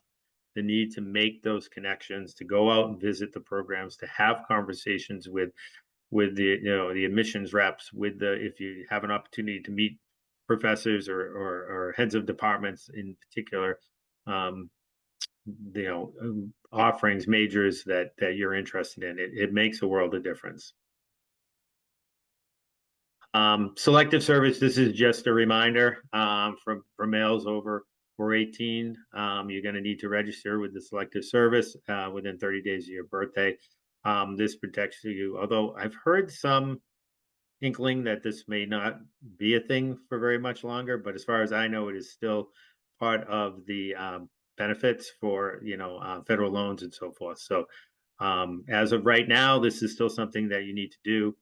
the need to make those connections, to go out and visit the programs, to have conversations with the admissions reps, with the if you have an opportunity to meet professors or heads of departments in particular, um, offerings, majors that you're interested in. It makes a world of difference. Selective service, this is just a reminder for males over 18. You're going to need to register with the selective service within 30 days of your birthday. This protects you, although I've heard some inkling that this may not be a thing for very much longer, but as far as I know, it is still part of the benefits for federal loans and so forth. So as of right now, this is still something that you need to do.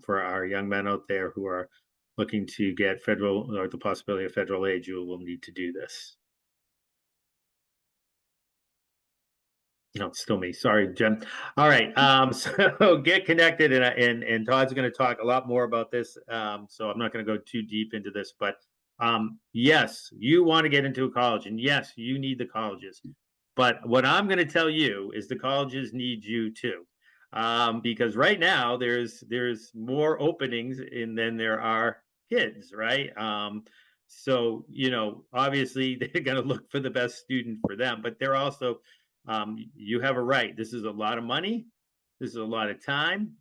For our young men out there who are looking to get federal or the possibility of federal aid, you will need to do this. No, it's still me. Sorry, Jen. All right. So get connected, and Todd's going to talk a lot more about this. So I'm not going to go too deep into this, but yes, you want to get into a college, and yes, you need the colleges. But what I'm going to tell you is the colleges need you too, because right now there's more openings than there are kids, right? So obviously they're going to look for the best student for them, but they're also you have a right. This is a lot of money. This is a lot of time.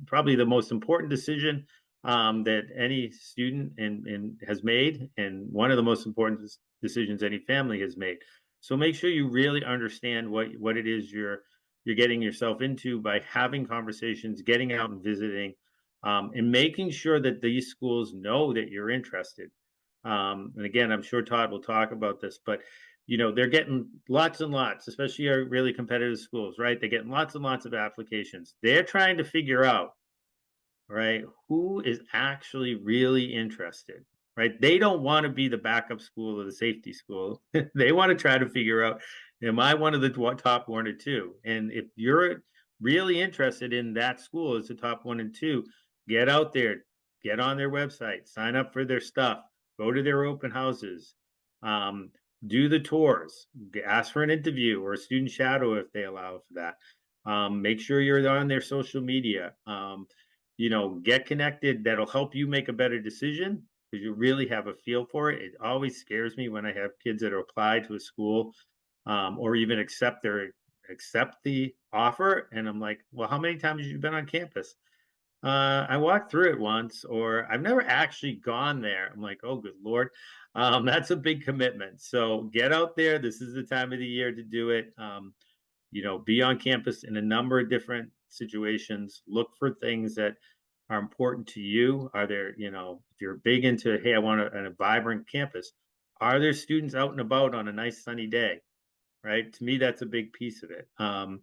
Probably the most important decision that any student has made, and one of the most important decisions any family has made. So make sure you really understand what it is you're getting yourself into by having conversations, getting out and visiting, and making sure that these schools know that you're interested. And again, I'm sure Todd will talk about this, but they're getting lots and lots, especially our really competitive schools, right? They're getting lots and lots of applications. They're trying to figure out, right, who is actually really interested, right? They don't want to be the backup school or the safety school. They want to try to figure out, am I one of the top one or two? And if you're really interested in that school as the top one and two, get out there, get on their website, sign up for their stuff, go to their open houses, um, do the tours, ask for an interview or a student shadow if they allow for that. Make sure you're on their social media. Get connected. That'll help you make a better decision because you really have a feel for it. It always scares me when I have kids that are applied to a school, or even accept the offer, and I'm like, well, how many times have you been on campus? I walked through it once, or I've never actually gone there. I'm like, oh, good Lord. That's a big commitment. So get out there. This is the time of the year to do it. Be on campus in a number of different situations. Look for things that are important to you. Are there, if you're big into, hey, I want a vibrant campus, are there students out and about on a nice sunny day? Right. To me, that's a big piece of it. How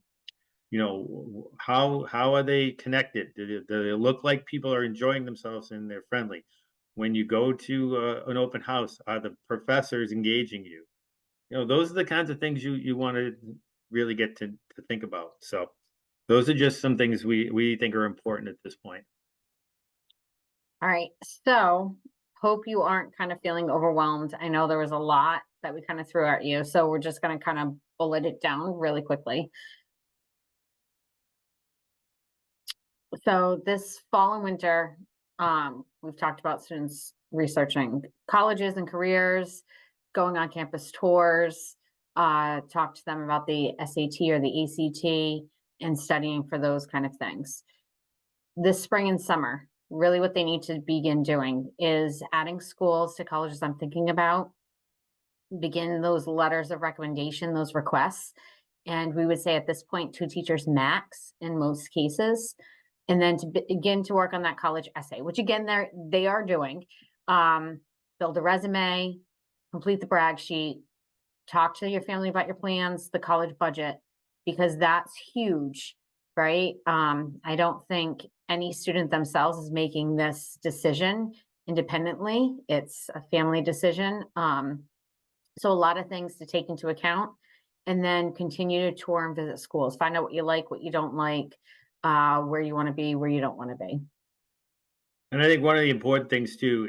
are they connected? Do they look like people are enjoying themselves and they're friendly? When you go to an open house, are the professors engaging you? Those are the kinds of things you want to really get to think about. So those are just some things we think are important at this point. All right. So hope you aren't kind of feeling overwhelmed. I know there was a lot that we kind of threw at you. So we're just going to kind of bullet it down really quickly. So this fall and winter, we've talked about students researching colleges and careers, going on campus tours, talk to them about the SAT or the ACT and studying for those kind of things. This spring and summer, really what they need to begin doing is adding schools to colleges I'm thinking about, begin those letters of recommendation, those requests. And we would say at this point, 2 teachers max in most cases. And then to begin to work on that college essay, which again, they are doing. Build a resume, complete the brag sheet, talk to your family about your plans, the college budget, because that's huge, right? I don't think any student themselves is making this decision independently. It's a family decision. So a lot of things to take into account, and then continue to tour and visit schools, find out what you like, what you don't like, where you want to be, where you don't want to be. And I think one of the important things too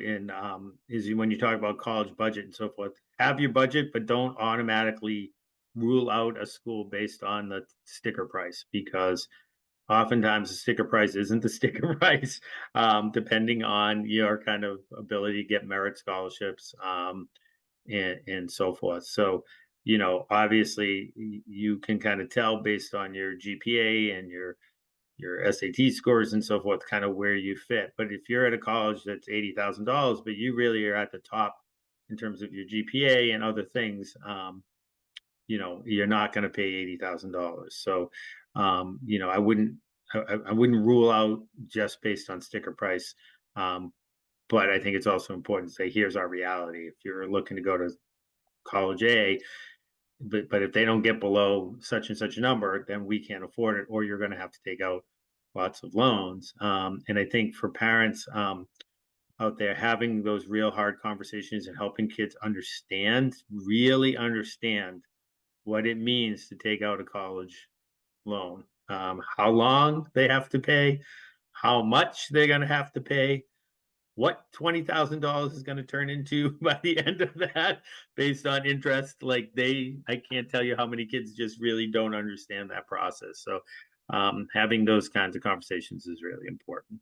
is when you talk about college budget and so forth, have your budget, but don't automatically rule out a school based on the sticker price, because oftentimes the sticker price isn't the sticker price, depending on your kind of ability to get merit scholarships, and so forth. So, obviously you can kind of tell based on your GPA and your SAT scores and so forth, kind of where you fit. But if you're at a college that's $80,000, but you really are at the top in terms of your GPA and other things, you're not going to pay $80,000. So, I wouldn't rule out just based on sticker price. But I think it's also important to say, here's our reality. If you're looking to go to college A, but if they don't get below such and such a number, then we can't afford it, or you're going to have to take out lots of loans. And I think for parents out there, having those real hard conversations and helping kids really understand what it means to take out a college loan, how long they have to pay, how much they're going to have to pay, what $20,000 is going to turn into by the end of that based on interest. I can't tell you how many kids just really don't understand that process. So having those kinds of conversations is really important.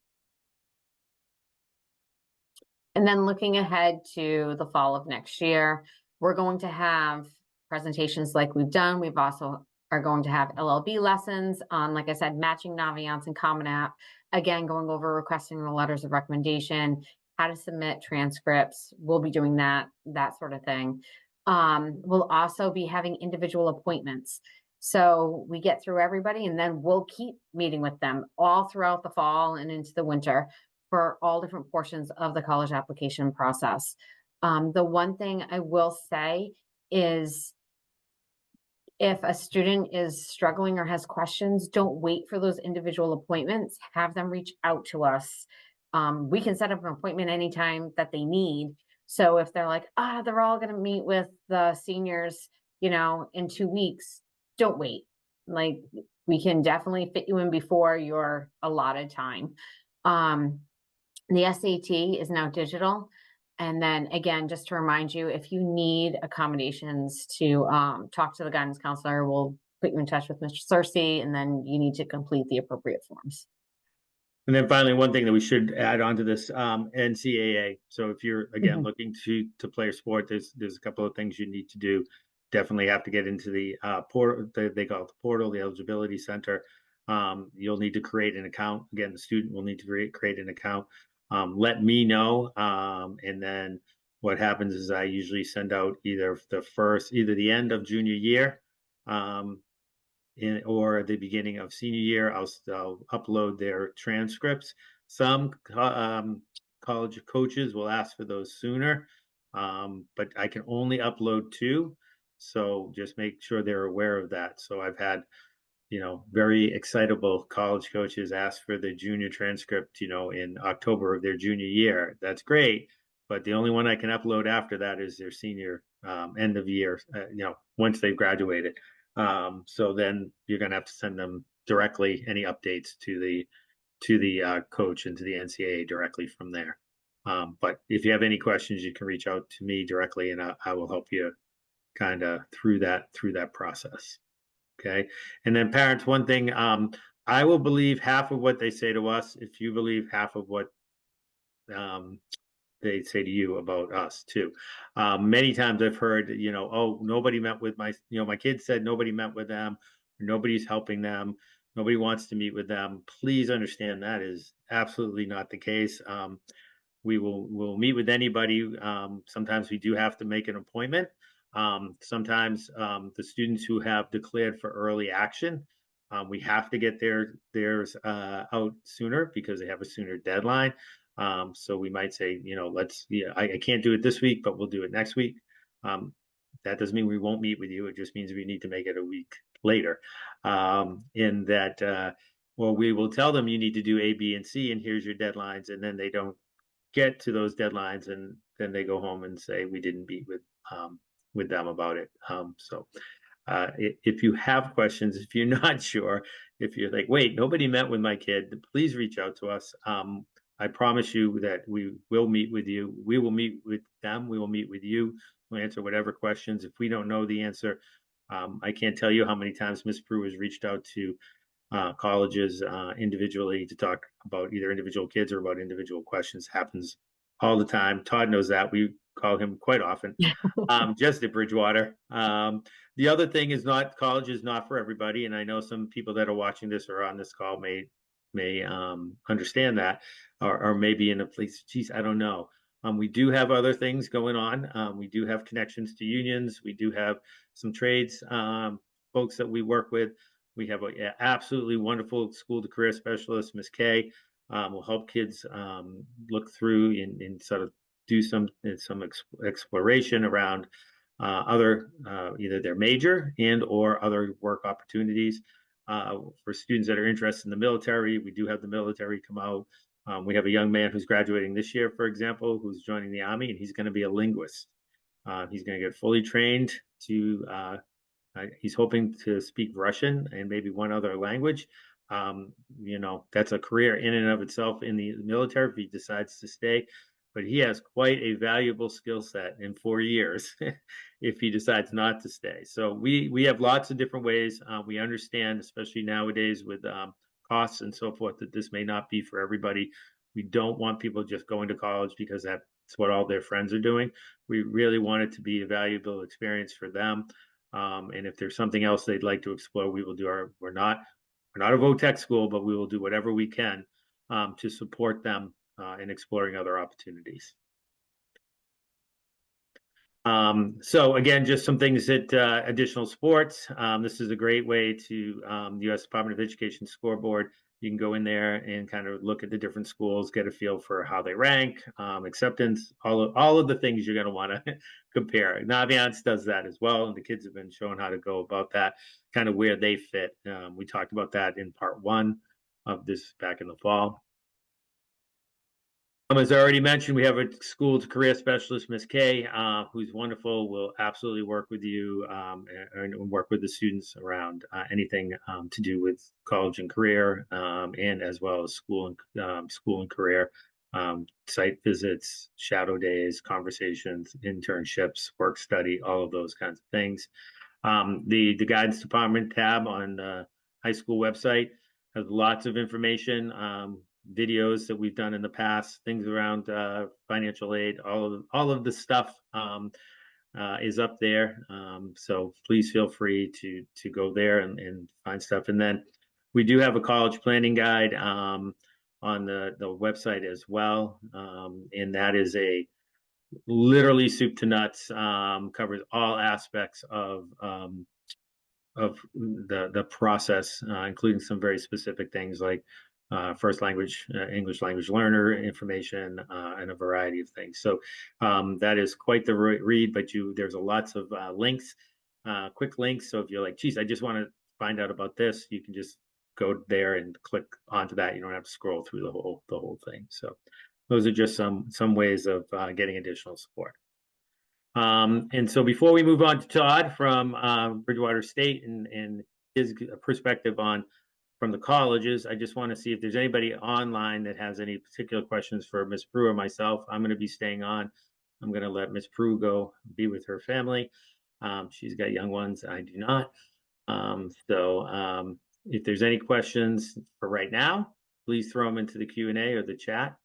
And then looking ahead to the fall of next year, we're going to have presentations like we've done. We've also are going to have LLB lessons on, like I said, matching Naviance and Common App. Again, going over requesting the letters of recommendation, how to submit transcripts. We'll be doing that sort of thing. We'll also be having individual appointments. So we get through everybody, and then we'll keep meeting with them all throughout the fall and into the winter for all different portions of the college application process. The one thing I will say is if a student is struggling or has questions, don't wait for those individual appointments. Have them reach out to us. We can set up an appointment anytime that they need. So if they're like, they're all going to meet with the seniors, in 2 weeks, don't wait. Like, we can definitely fit you in before your allotted time. The SAT is now digital. And then again, just to remind you, if you need accommodations to talk to the guidance counselor, we'll put you in touch with Mr. Cersey, and then you need to complete the appropriate forms. And then finally, one thing that we should add on to this, NCAA. So if you're again looking to play a sport, there's a couple of things you need to do. Definitely have to get into the portal. They call it the portal, the eligibility center. You'll need to create an account. Again, the student will need to create an account. Let me know, and then what happens is I usually send out either the end of junior year, or the beginning of senior year. I'll upload their transcripts. Some college coaches will ask for those sooner, but I can only upload 2. So just make sure they're aware of that. So I've had, very excitable college coaches ask for the junior transcript, in October of their junior year. That's great. But the only one I can upload after that is their senior end of year, once they've graduated. So then you're going to have to send them directly any updates to the coach and to the NCAA directly from there. But if you have any questions, you can reach out to me directly, and I will help you kind of through that process. Okay. And then parents, one thing, I will believe half of what they say to us if you believe half of what they say to you about us too. Many times I've heard, oh, nobody met with my kids said nobody met with them, nobody's helping them, nobody wants to meet with them. Please understand that is absolutely not the case. We'll meet with anybody. Sometimes we do have to make an appointment. Sometimes the students who have declared for early action, we have to get theirs out sooner because they have a sooner deadline. So we might say, I can't do it this week, but we'll do it next week. That doesn't mean we won't meet with you. It just means we need to make it a week later. In that, we will tell them you need to do A, B, and C, and here's your deadlines. And then they don't get to those deadlines, and then they go home and say we didn't meet with them about it. If you have questions, if you're not sure, if you're like, wait, nobody met with my kid, please reach out to us. I promise you that we will meet with you. We will meet with them. We will meet with you. We'll answer whatever questions. If we don't know the answer, I can't tell you how many times Ms. Prue has reached out to colleges individually to talk about either individual kids or about individual questions. Happens all the time. Todd knows that. We call him quite often, just at Bridgewater. The other thing is college is not for everybody. And I know some people that are watching this or on this call may understand that, or maybe in a place, geez, I don't know. We do have other things going on. We do have connections to unions. We do have some trades folks that we work with. We have an absolutely wonderful school to career specialist, Ms. Kay, will help kids look through and sort of do some exploration around other either their major and or other work opportunities. For students that are interested in the military, we do have the military come out. We have a young man who's graduating this year, for example, who's joining the Army, and he's going to be a linguist. He's going to get fully trained to, he's hoping to speak Russian and maybe one other language. That's a career in and of itself in the military if he decides to stay. But he has quite a valuable skill set in 4 years if he decides not to stay. So we have lots of different ways. We understand, especially nowadays with costs and so forth, that this may not be for everybody. We don't want people just going to college because that's what all their friends are doing. We really want it to be a valuable experience for them. And if there's something else they'd like to explore, we will do we're not a VOTEC school, but we will do whatever we can to support them in exploring other opportunities. So again, just some things that additional sports. This is a great way to the U.S. Department of Education scoreboard. You can go in there and kind of look at the different schools, get a feel for how they rank, acceptance, all of the things you're going to want to compare. Naviance does that as well, and the kids have been shown how to go about that, kind of where they fit. We talked about that in part one of this back in the fall. As I already mentioned, we have a school to career specialist, Miss Kay, who's wonderful. Will absolutely work with you and work with the students around anything to do with college and career, and as well as school and career, site visits, shadow days, conversations, internships, work study, all of those kinds of things. The guidance department tab on the high school website has lots of information, videos that we've done in the past, things around financial aid, all of the stuff is up there. So please feel free to go there and find stuff. And then we do have a college planning guide on the website as well, and that is a literally soup to nuts, covers all aspects of the process, including some very specific things like first language, English language learner information, and a variety of things. So that is quite the read, but there's lots of links, quick links. So if you're like, geez, I just want to find out about this, you can just go there and click onto that. You don't have to scroll through the whole thing. So those are just some ways of getting additional support. And so before we move on to Todd from Bridgewater State and his perspective from the colleges, I just want to see if there's anybody online that has any particular questions for Ms. Prue or myself. I'm going to be staying on. I'm going to let Ms. Prue go be with her family. She's got young ones. I do not. So if there's any questions for right now, please throw them into the Q&A or the chat.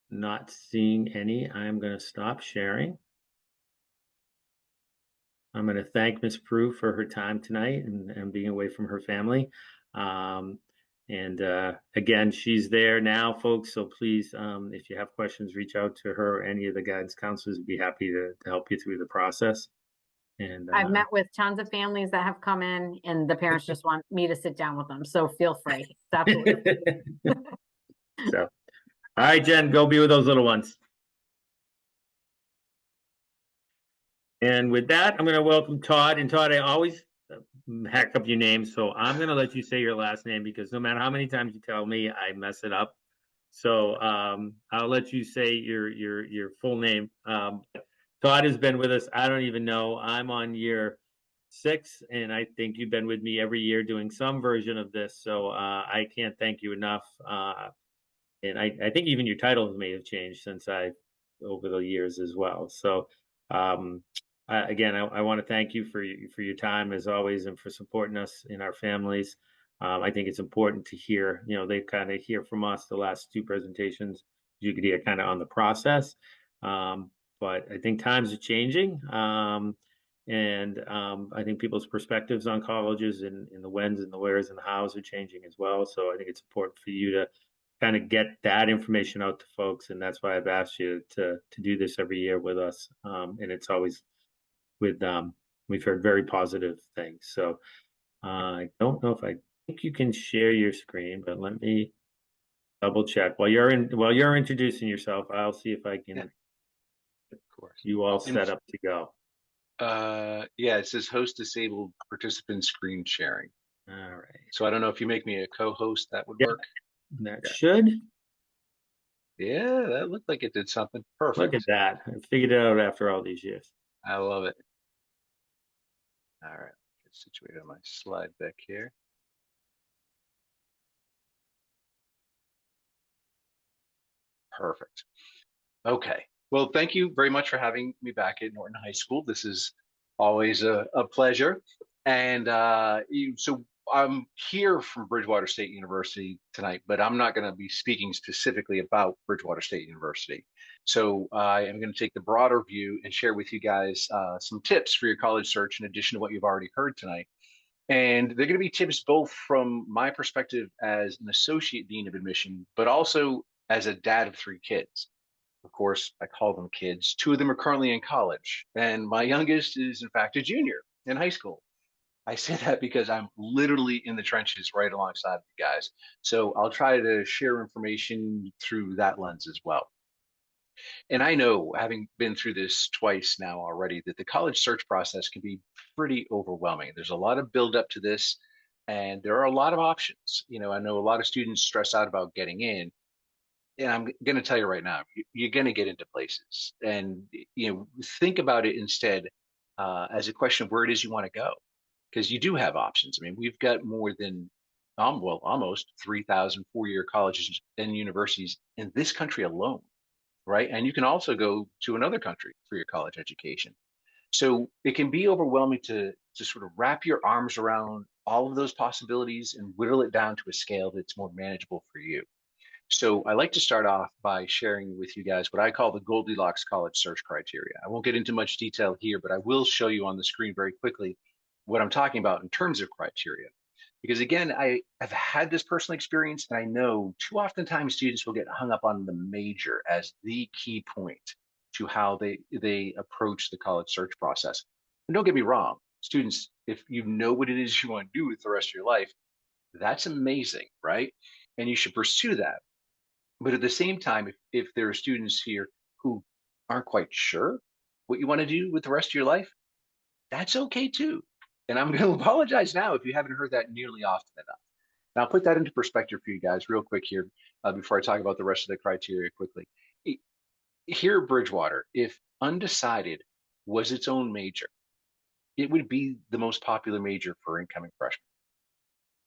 Not seeing any. I'm going to stop sharing. I'm going to thank Ms. Prue for her time tonight and being away from her family. Again, she's there now, folks. So please, if you have questions, reach out to her or any of the guidance counselors. We'd be happy to help you through the process. And I've met with tons of families that have come in, and the parents just want me to sit down with them. So feel free. Absolutely. So, all right, Jen, go be with those little ones. And with that, I'm going to welcome Todd. And Todd, I always hack up your name, so I'm going to let you say your last name because no matter how many times you tell me, I mess it up. So I'll let you say your full name. Todd has been with us. I don't even know. I'm on year 6, and I think you've been with me every year doing some version of this. So I can't thank you enough. And I think even your titles may have changed since over the years as well. So again, I want to thank you for your time as always and for supporting us in our families. I think it's important to hear, they kind of hear from us the last 2 presentations. You could hear kind of on the process. But I think times are changing. And I think people's perspectives on colleges and the whens and the wheres and the hows are changing as well. So I think it's important for you to kind of get that information out to folks. And that's why I've asked you to do this every year with us. And it's always we've heard very positive things. So I don't know if I think you can share your screen, but let me double check while you're introducing yourself. I'll see if I can. Yeah. Of course. You all set up to go. Yeah, it says host disabled participant screen sharing. All right. So I don't know if you make me a co-host, that would work. That should. Yeah, that looked like it did something. Perfect. Look at that. I figured it out after all these years. I love it. All right, get situated on my slide back here. Perfect. Okay. Well, thank you very much for having me back at Norton High School. This is always a pleasure. And so I'm here from Bridgewater State University tonight, but I'm not going to be speaking specifically about Bridgewater State University. So I am going to take the broader view and share with you guys some tips for your college search in addition to what you've already heard tonight. And they're going to be tips both from my perspective as an associate dean of admission, but also as a dad of 3 kids. Of course, I call them kids. Two of them are currently in college, and my youngest is, in fact, a junior in high school. I say that because I'm literally in the trenches right alongside you guys. So I'll try to share information through that lens as well. And I know, having been through this twice now already, that the college search process can be pretty overwhelming. There's a lot of buildup to this, and there are a lot of options. I know a lot of students stress out about getting in, and I'm going to tell you right now, you're going to get into places, and think about it instead as a question of where it is you want to go, because you do have options. I mean, we've got more than well, almost 3,000 four-year colleges and universities in this country alone, right? And you can also go to another country for your college education. So it can be overwhelming to sort of wrap your arms around all of those possibilities and whittle it down to a scale that's more manageable for you. So I like to start off by sharing with you guys what I call the Goldilocks college search criteria. I won't get into much detail here, but I will show you on the screen very quickly what I'm talking about in terms of criteria. Because again, I have had this personal experience, and I know too oftentimes students will get hung up on the major as the key point to how they approach the college search process. And don't get me wrong, students, if you know what it is you want to do with the rest of your life, that's amazing, right? And you should pursue that. But at the same time, if there are students here who aren't quite sure what you want to do with the rest of your life, that's okay too. And I'm going to apologize now if you haven't heard that nearly often enough. Now, I'll put that into perspective for you guys real quick here before I talk about the rest of the criteria quickly. Here at Bridgewater, if undecided was its own major, it would be the most popular major for incoming freshmen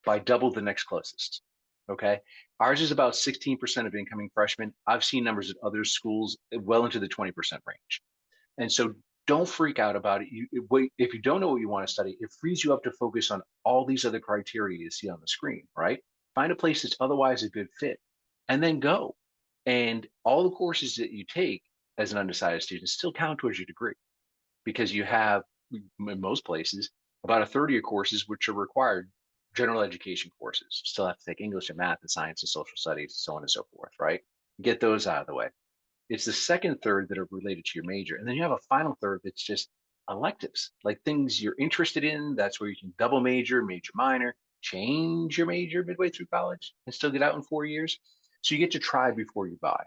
by double the next closest. Okay. Ours is about 16% of incoming freshmen. I've seen numbers at other schools well into the 20% range. And so don't freak out about it. If you don't know what you want to study, it frees you up to focus on all these other criteria you see on the screen, right? Find a place that's otherwise a good fit and then go. And all the courses that you take as an undecided student still count towards your degree, because you have, in most places, about a third of your courses which are required general education courses. You still have to take English and math and science and social studies, so on and so forth, right? Get those out of the way. It's the second third that are related to your major. And then you have a final third that's just electives, like things you're interested in. That's where you can double major, major minor, change your major midway through college and still get out in 4 years. So you get to try before you buy.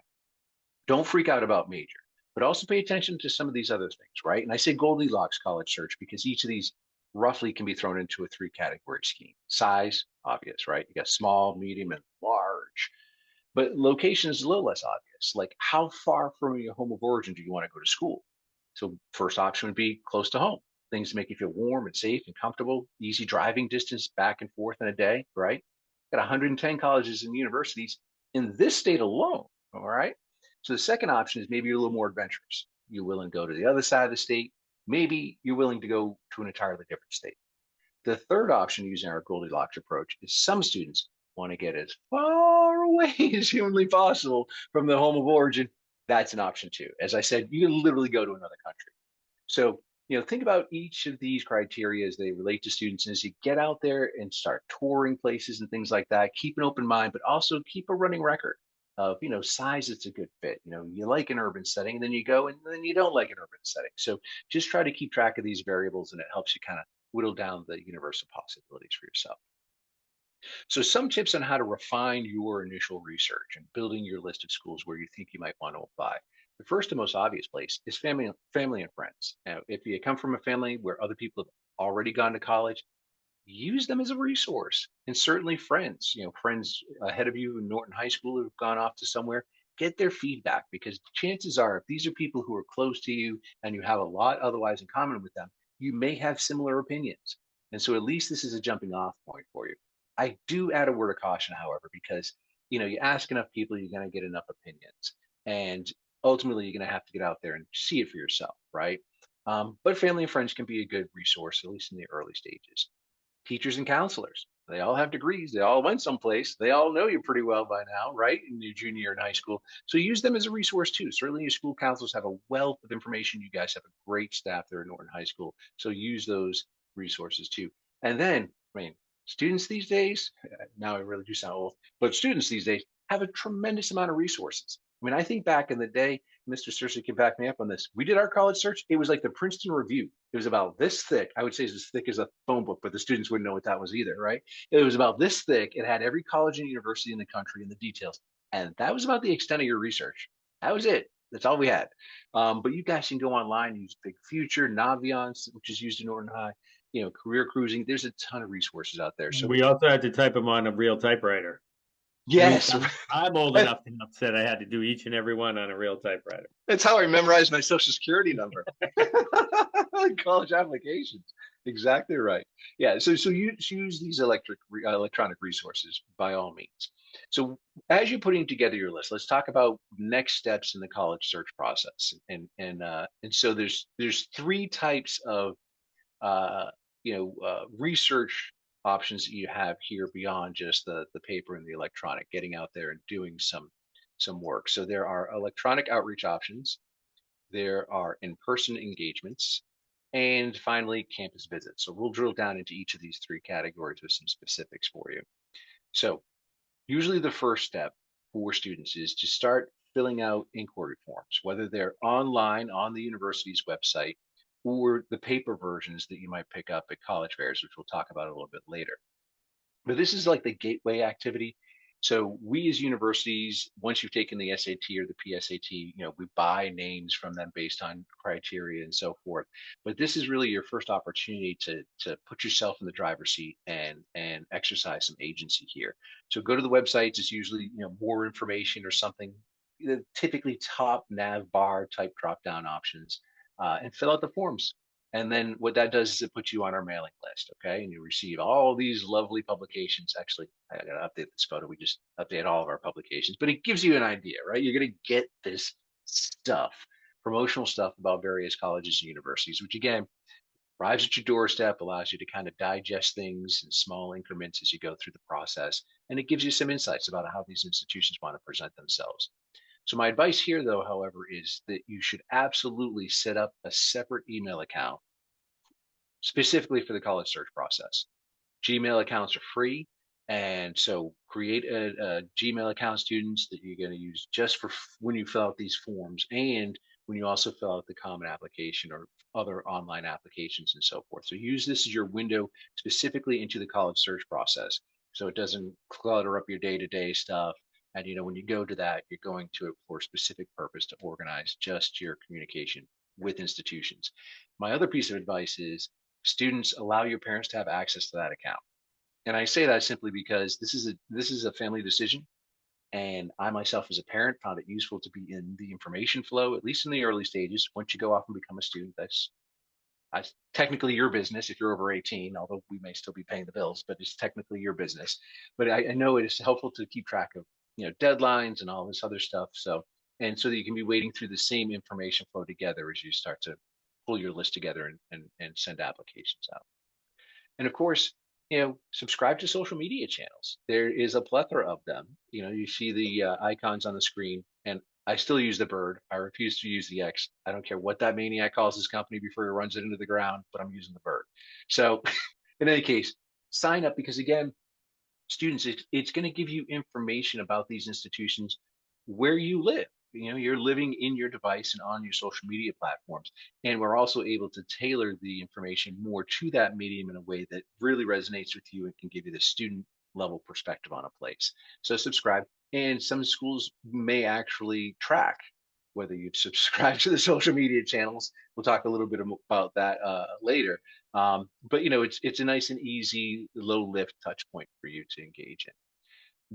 Don't freak out about major, but also pay attention to some of these other things, right? And I say Goldilocks college search because each of these roughly can be thrown into a 3-category scheme. Size, obvious, right? You got small, medium, and large. But location is a little less obvious. Like, how far from your home of origin do you want to go to school? So first option would be close to home. Things to make you feel warm and safe and comfortable, easy driving distance back and forth in a day, right? Got 110 colleges and universities in this state alone, all right? So the second option is maybe you're a little more adventurous. You're willing to go to the other side of the state. Maybe you're willing to go to an entirely different state. The third option using our Goldilocks approach is some students want to get as far away as humanly possible from the home of origin. That's an option too. As I said, you can literally go to another country. So, think about each of these criteria as they relate to students. And as you get out there and start touring places and things like that, keep an open mind, but also keep a running record of, size that's a good fit. You like an urban setting, and then you go and then you don't like an urban setting. So just try to keep track of these variables, and it helps you kind of whittle down the universe of possibilities for yourself. So some tips on how to refine your initial research and building your list of schools where you think you might want to apply. The first and most obvious place is family and friends. Now, if you come from a family where other people have already gone to college, use them as a resource. And certainly friends, friends ahead of you in Norton High School who've gone off to somewhere, get their feedback, because chances are, if these are people who are close to you and you have a lot otherwise in common with them, you may have similar opinions. And so at least this is a jumping off point for you. I do add a word of caution, however, because you ask enough people, you're going to get enough opinions, and ultimately you're going to have to get out there and see it for yourself, right? But family and friends can be a good resource, at least in the early stages. Teachers and counselors, they all have degrees, they all went someplace, they all know you pretty well by now, right? In your junior year in high school. So use them as a resource too. Certainly your school counselors have a wealth of information. You guys have a great staff there at Norton High School. So use those resources too. And then, students these days, now I really do sound old, but students these days have a tremendous amount of resources. I mean, I think back in the day, Mr. Searcy can back me up on this. We did our college search. It was like the Princeton Review. It was about this thick. I would say it's as thick as a phone book, but the students wouldn't know what that was either, right? It was about this thick. It had every college and university in the country and the details. And that was about the extent of your research. That was it. That's all we had. But you guys can go online, use Big Future, Naviance, which is used in Norton High, career cruising. There's a ton of resources out there. So We also had to type them on a real typewriter. yes, I'm old enough to have said I had to do each and every one on a real typewriter. that's how I memorized my social security number. College applications. Exactly right. Yeah. So you use these electronic resources by all means. So as you're putting together your list, let's talk about next steps in the college search process. And so there's three types of research options that you have here beyond just the paper and the electronic, getting out there and doing some work. So there are electronic outreach options, there are in-person engagements, and finally campus visits. So we'll drill down into each of these three categories with some specifics for you. So usually the first step for students is to start filling out inquiry forms, whether they're online on the university's website or the paper versions that you might pick up at college fairs, which we'll talk about a little bit later. But this is like the gateway activity. So we as universities, once you've taken the SAT or the PSAT, we buy names from them based on criteria and so forth. But this is really your first opportunity to put yourself in the driver's seat and exercise some agency here. So go to the websites. It's usually more information or something. Typically top nav bar type drop down options, and fill out the forms. And then what that does is it puts you on our mailing list, okay? And you receive all these lovely publications. Actually, I gotta update this photo. We just update all of our publications, but it gives you an idea, right? You're gonna get this stuff, promotional stuff about various colleges and universities, which again, arrives at your doorstep, allows you to kind of digest things in small increments as you go through the process. And it gives you some insights about how these institutions want to present themselves. So my advice here, though, however, is that you should absolutely set up a separate email account specifically for the college search process. Gmail accounts are free. And so create a Gmail account, students, that you're going to use just for when you fill out these forms and when you also fill out the common application or other online applications and so forth. So use this as your window specifically into the college search process, so it doesn't clutter up your day-to-day stuff. And when you go to that, you're going to it for a specific purpose to organize just your communication with institutions. My other piece of advice is students, allow your parents to have access to that account. And I say that simply because this is a family decision. And I myself as a parent found it useful to be in the information flow, at least in the early stages. Once you go off and become a student, that's technically your business if you're over 18, although we may still be paying the bills, but it's technically your business. But I know it is helpful to keep track of deadlines and all this other stuff. So that you can be wading through the same information flow together as you start to pull your list together and send applications out. And of course, subscribe to social media channels. There is a plethora of them. You see the icons on the screen, and I still use the bird. I refuse to use the X. I don't care what that maniac calls his company before he runs it into the ground, but I'm using the bird. So in any case, sign up, because again, students, it's going to give you information about these institutions where you live. You're living in your device and on your social media platforms. And we're also able to tailor the information more to that medium in a way that really resonates with you and can give you the student level perspective on a place. So subscribe. And some schools may actually track whether you've subscribed to the social media channels. We'll talk a little bit about that later. But it's a nice and easy, low lift touch point for you to engage in.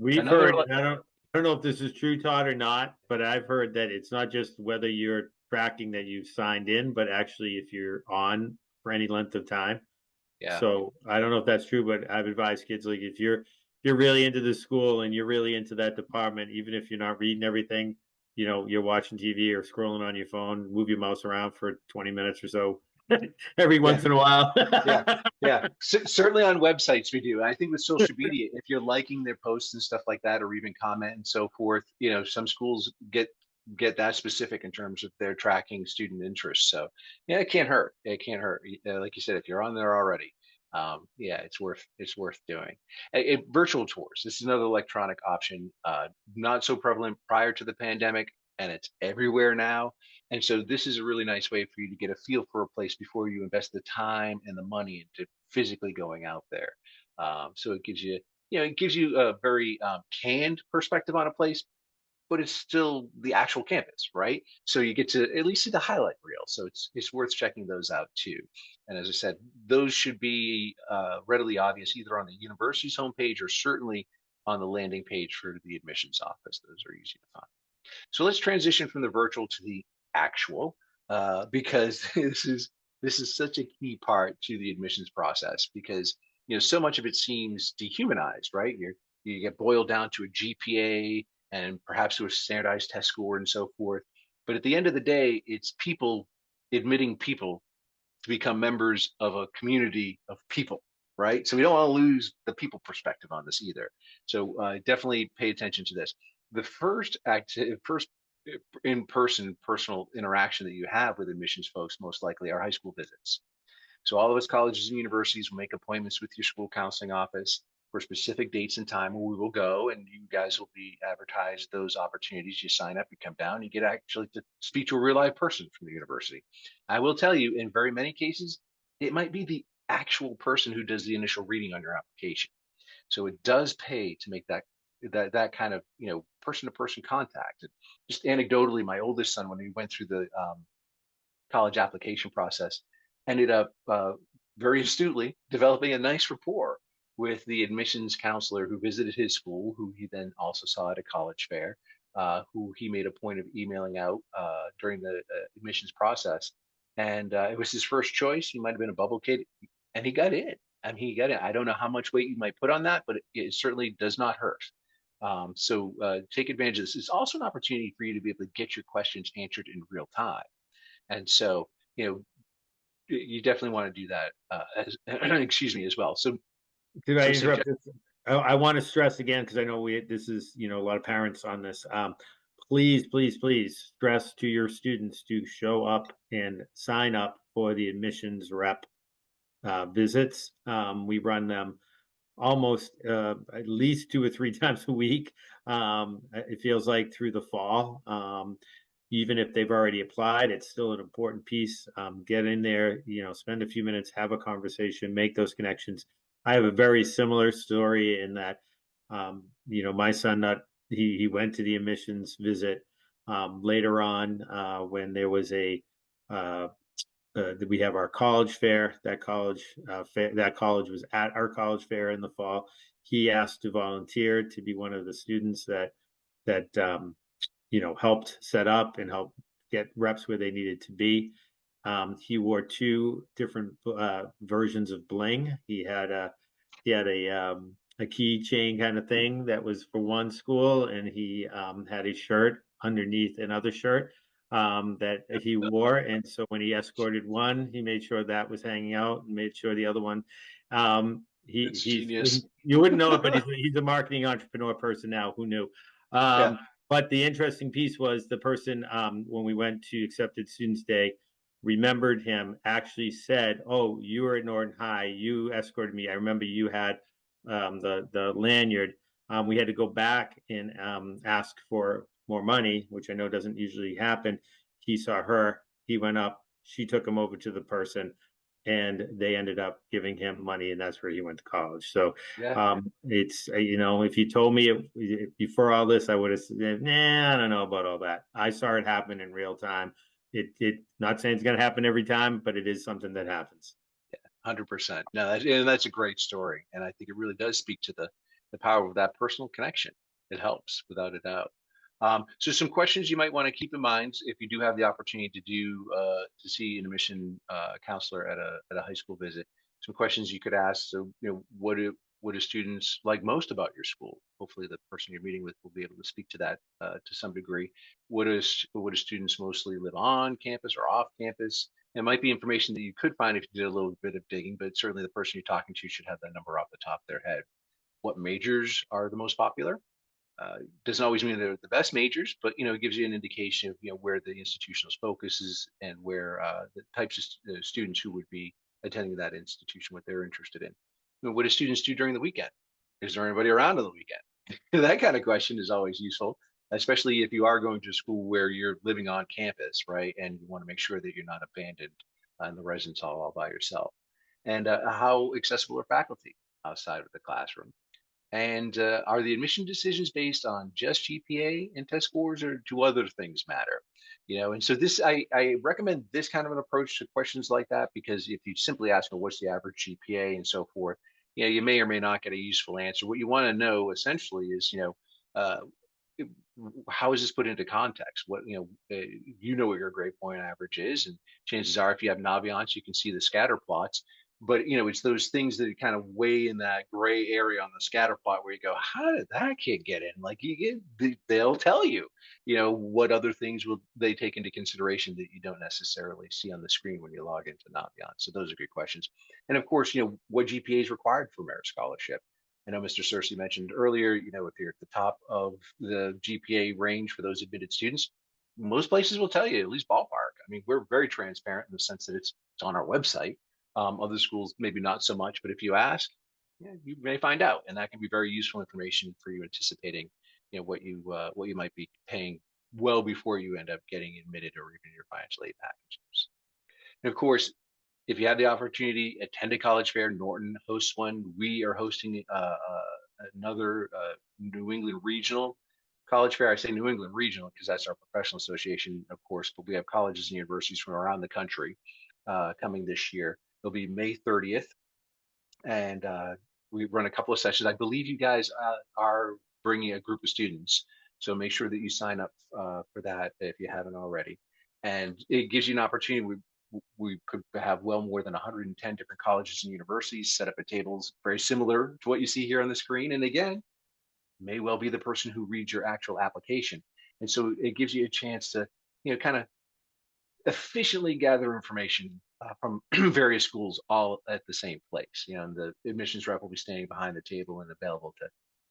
We've heard, I don't know if this is true, Todd, or not, but I've heard that it's not just whether you're tracking that you've signed in, but actually if you're on for any length of time. Yeah. So I don't know if that's true, but I've advised kids, like, if you're really into the school and you're really into that department, even if you're not reading everything, you're watching TV or scrolling on your phone, move your mouse around for 20 minutes or so every once in a while. Yeah. Certainly on websites we do. I think with social media, if you're liking their posts and stuff like that, or even comment and so forth, some schools get that specific in terms of their tracking student interest. So yeah, it can't hurt. It can't hurt. Like you said, if you're on there already. Yeah, it's worth doing. Virtual tours. This is another electronic option, not so prevalent prior to the pandemic, and it's everywhere now. And so this is a really nice way for you to get a feel for a place before you invest the time and the money into physically going out there. So it gives you a very canned perspective on a place, but it's still the actual campus, right? So you get to at least see the highlight reel. So it's worth checking those out too. And as I said, those should be readily obvious either on the university's homepage or certainly on the landing page for the admissions office. Those are easy to find. So let's transition from the virtual to the actual, because this is such a key part to the admissions process because so much of it seems dehumanized, right? You get boiled down to a GPA and perhaps to a standardized test score and so forth. But at the end of the day, it's people admitting people to become members of a community of people, right? So we don't want to lose the people perspective on this either. So definitely pay attention to this. The first in-person personal interaction that you have with admissions folks most likely are high school visits. So all of us colleges and universities will make appointments with your school counseling office for specific dates and time where we will go, and you guys will be advertised those opportunities. You sign up, you come down, you get actually to speak to a real live person from the university. I will tell you, in very many cases, it might be the actual person who does the initial reading on your application. So it does pay to make that kind of person to person contact. And just anecdotally, my oldest son, when he went through the college application process, ended up very astutely developing a nice rapport with the admissions counselor who visited his school, who he then also saw at a college fair, who he made a point of emailing out during the admissions process. And it was his first choice. He might have been a bubble kid, and he got in. I mean, he got it. I don't know how much weight you might put on that, but it certainly does not hurt. So take advantage of this. It's also an opportunity for you to be able to get your questions answered in real time. And so, you definitely want to do that, excuse me, as well. So, Did I some interrupt suggest this? I want to stress again, because I know this is, a lot of parents on this. Please, please, please stress to your students to show up and sign up for the admissions rep visits. We run them almost at least 2 or 3 times a week. It feels like through the fall. Even if they've already applied, it's still an important piece. Get in there, spend a few minutes, have a conversation, make those connections. I have a very similar story in that, my son, he went to the admissions visit later on when there was uh, we have our college fair. That college was at our college fair in the fall. He asked to volunteer to be one of the students that helped set up and help get reps where they needed to be. He wore 2 different versions of bling. He had a keychain kind of thing that was for one school, and he had a shirt underneath another shirt that he wore. And so when he escorted one, he made sure that was hanging out and made sure the other one. it's genius. You wouldn't know it, but he's a marketing entrepreneur person now. Who knew? Yeah, But the interesting piece was the person, when we went to Accepted Students Day, remembered him, actually said, "Oh, you were at Norton High. You escorted me. I remember you had the lanyard." We had to go back and ask for more money, which I know doesn't usually happen. He saw her. He went up. She took him over to the person, and they ended up giving him money, and that's where he went to college. So yeah. it's if you told me before all this, I would have said, "Nah, I don't know about all that." I saw it happen in real time. It not saying it's going to happen every time, but it is something that happens. 100%. No, and that's a great story, and I think it really does speak to the power of that personal connection. It helps without a doubt. So some questions you might want to keep in mind if you do have the opportunity to see an admission counselor at a high school visit. Some questions you could ask. So, what do students like most about your school? Hopefully, the person you're meeting with will be able to speak to that to some degree. What do students mostly live on campus or off campus? It might be information that you could find if you did a little bit of digging, but certainly the person you're talking to should have that number off the top of their head. What majors are the most popular? Doesn't always mean they're the best majors, but it gives you an indication of where the institutional's focus is and where the types of students who would be attending that institution, what they're interested in. What do students do during the weekend? Is there anybody around on the weekend? That kind of question is always useful, especially if you are going to a school where you're living on campus, right? And you want to make sure that you're not abandoned in the residence hall all by yourself. And how accessible are faculty outside of the classroom? And are the admission decisions based on just GPA and test scores, or do other things matter? And so I recommend this kind of an approach to questions like that, because if you simply ask, well, what's the average GPA and so forth, you may or may not get a useful answer. What you want to know essentially is, uh, how is this put into context? What, what your grade point average is, and chances are, if you have Naviance, you can see the scatter plots. But it's those things that kind of weigh in that gray area on the scatter plot where you go, how did that kid get in? Like they'll tell you, what other things will they take into consideration that you don't necessarily see on the screen when you log into Naviance. So those are good questions. And of course, what GPA is required for merit scholarship. I know Mr. Searcy mentioned earlier, if you're at the top of the GPA range for those admitted students, most places will tell you, at least ballpark. I mean, we're very transparent in the sense that it's on our website. Other schools, maybe not so much, but if you ask, you may find out, and that can be very useful information for you anticipating, what you might be paying well before you end up getting admitted or even your financial aid packages. And of course, if you have the opportunity, attend a college fair. Norton hosts one. We are hosting another New England regional college fair. I say New England regional because that's our professional association, of course, but we have colleges and universities from around the country coming this year. It'll be May 30th, and we run a couple of sessions. I believe you guys are bringing a group of students, so make sure that you sign up for that if you haven't already. And it gives you an opportunity. We could have well more than 110 different colleges and universities set up at tables very similar to what you see here on the screen. And again, may well be the person who reads your actual application. And so it gives you a chance to, kind of efficiently gather information from various schools all at the same place. And the admissions rep will be standing behind the table and available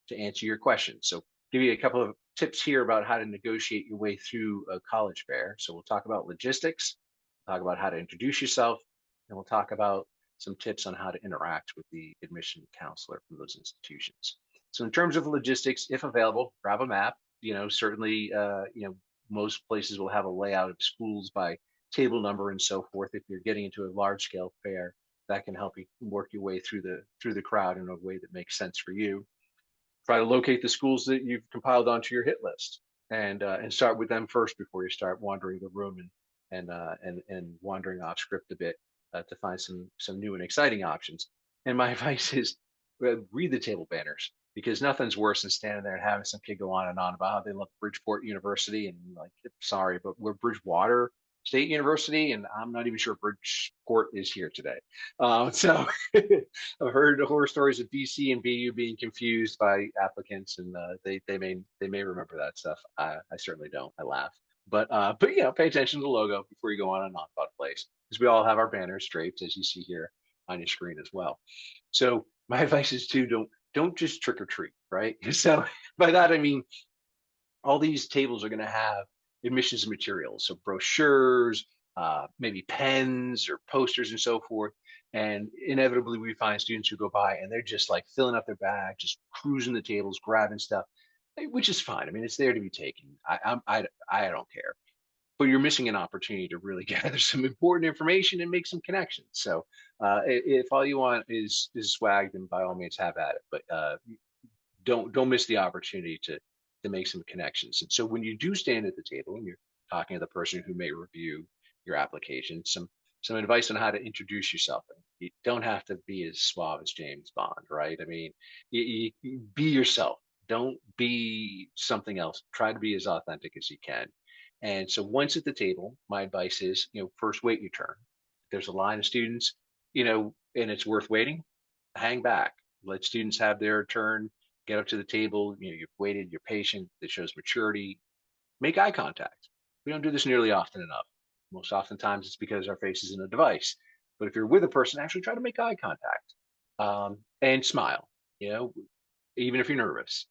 to answer your questions. So give you a couple of tips here about how to negotiate your way through a college fair. So we'll talk about logistics, talk about how to introduce yourself, and we'll talk about some tips on how to interact with the admission counselor from those institutions. So in terms of logistics, if available, grab a map. Certainly, most places will have a layout of schools by table number and so forth. If you're getting into a large scale fair, that can help you work your way through the crowd in a way that makes sense for you. Try to locate the schools that you've compiled onto your hit list, and start with them first before you start wandering the room and wandering off script a bit to find some new and exciting options. And my advice is read the table banners, because nothing's worse than standing there and having some kid go on and on about how they love Bridgeport University, and like, sorry, but we're Bridgewater State University, and I'm not even sure Bridgeport is here today. So I've heard horror stories of BC and BU being confused by applicants, and they may remember that stuff. I certainly don't. I laugh. But pay attention to the logo before you go on and on about a place, because we all have our banners draped, as you see here on your screen as well. So my advice is don't just trick or treat, right? So by that I mean all these tables are going to have admissions materials, so brochures, maybe pens or posters and so forth. And inevitably we find students who go by and they're just like filling up their bag, just cruising the tables, grabbing stuff, which is fine. I mean, it's there to be taken. I don't care, but you're missing an opportunity to really gather some important information and make some connections. So if all you want is swag, then by all means have at it. But don't miss the opportunity to make some connections. And so when you do stand at the table and you're talking to the person who may review your application, some advice on how to introduce yourself. You don't have to be as suave as James Bond, right? I mean, you be yourself. Don't be something else. Try to be as authentic as you can. And so once at the table, my advice is, first wait your turn. If there's a line of students, and it's worth waiting, hang back. Let students have their turn. Get up to the table. You've waited. You're patient. That shows maturity. Make eye contact. We don't do this nearly often enough. Most oftentimes it's because our face is in a device. But if you're with a person, actually try to make eye contact and smile. Even if you're nervous.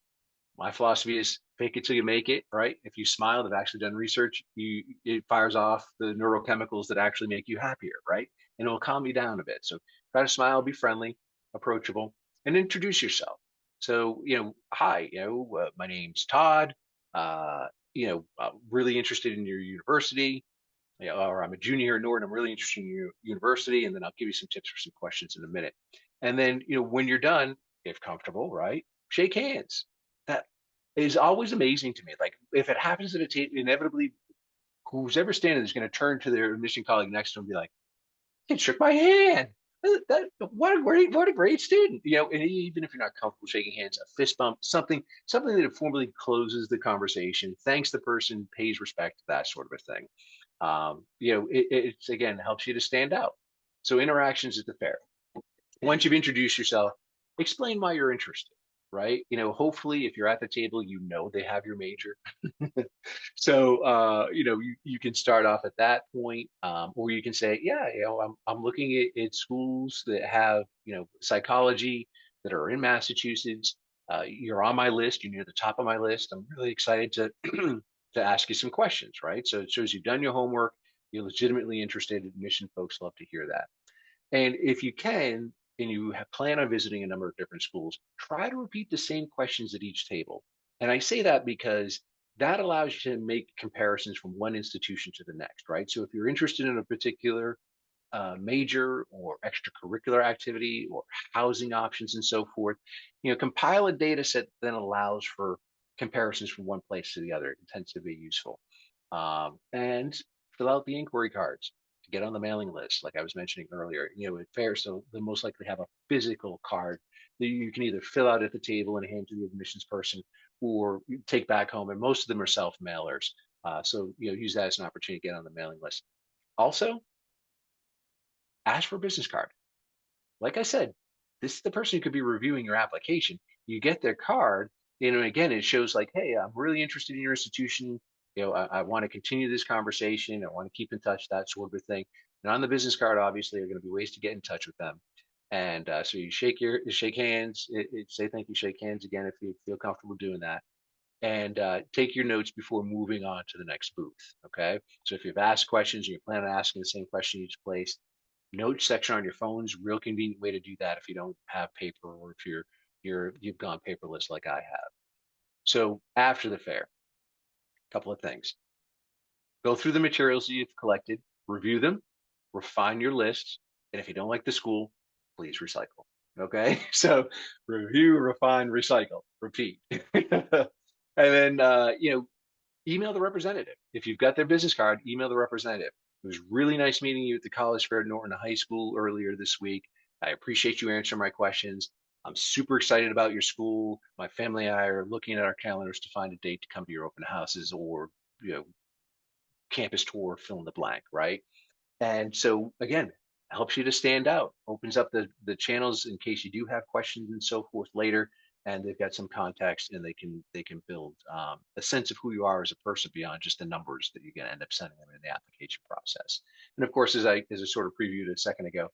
My philosophy is fake it till you make it, right? If you smile, I've actually done research, it fires off the neurochemicals that actually make you happier, right? and it'll calm you down a bit. So try to smile, be friendly, approachable, and introduce yourself. So, hi, my name's Todd. Really interested in your university. Or I'm a junior at Norton. I'm really interested in your university, and then I'll give you some tips for some questions in a minute. And then, when you're done, if comfortable, right, shake hands. That is always amazing to me. Like if it happens at a table, inevitably, who's ever standing is going to turn to their admission colleague next to him and be like, "He shook my hand. What a great student." And even if you're not comfortable shaking hands, a fist bump, something that formally closes the conversation, thanks the person, pays respect, that sort of a thing. It's again helps you to stand out. So interactions at the fair. Once you've introduced yourself, explain why you're interested, right? Hopefully if you're at the table, they have your major. So you can start off at that point, or you can say, yeah, I'm looking at schools that have psychology that are in Massachusetts. You're on my list. You're near the top of my list. I'm really excited to to ask you some questions, right? So it shows you've done your homework. You're legitimately interested. Admission folks love to hear that. And if you can, and you plan on visiting a number of different schools, try to repeat the same questions at each table. And I say that because that allows you to make comparisons from one institution to the next, right? So if you're interested in a particular major or extracurricular activity or housing options and so forth, compile a data set that then allows for comparisons from one place to the other. It tends to be useful. And fill out the inquiry cards to get on the mailing list, like I was mentioning earlier. At fairs, so they most likely have a physical card that you can either fill out at the table and hand to the admissions person, or take back home. And most of them are self mailers. So use that as an opportunity to get on the mailing list. Also, ask for a business card. Like I said, this is the person who could be reviewing your application. You get their card, again, it shows like, hey, I'm really interested in your institution. I want to continue this conversation. I want to keep in touch, that sort of thing. And on the business card, obviously, are going to be ways to get in touch with them. And so you shake hands, say thank you, shake hands again if you feel comfortable doing that, and take your notes before moving on to the next booth. Okay. So if you've asked questions and you plan on asking the same question each place, note section on your phone's real convenient way to do that if you don't have paper, or if you've gone paperless like I have. So after the fair, a couple of things. Go through the materials that you've collected, review them, refine your list, and if you don't like the school, please recycle. Okay, so review, refine, recycle, repeat. And then email the representative. If you've got their business card, email the representative. It was really nice meeting you at the College Fair at Norton High School earlier this week. I appreciate you answering my questions. I'm super excited about your school. My family and I are looking at our calendars to find a date to come to your open houses or campus tour, fill in the blank, right? And so again, helps you to stand out, opens up the channels in case you do have questions and so forth later. And they've got some context, and they can build a sense of who you are as a person beyond just the numbers that you're going to end up sending them in the application process. And of course, as I sort of previewed a second ago,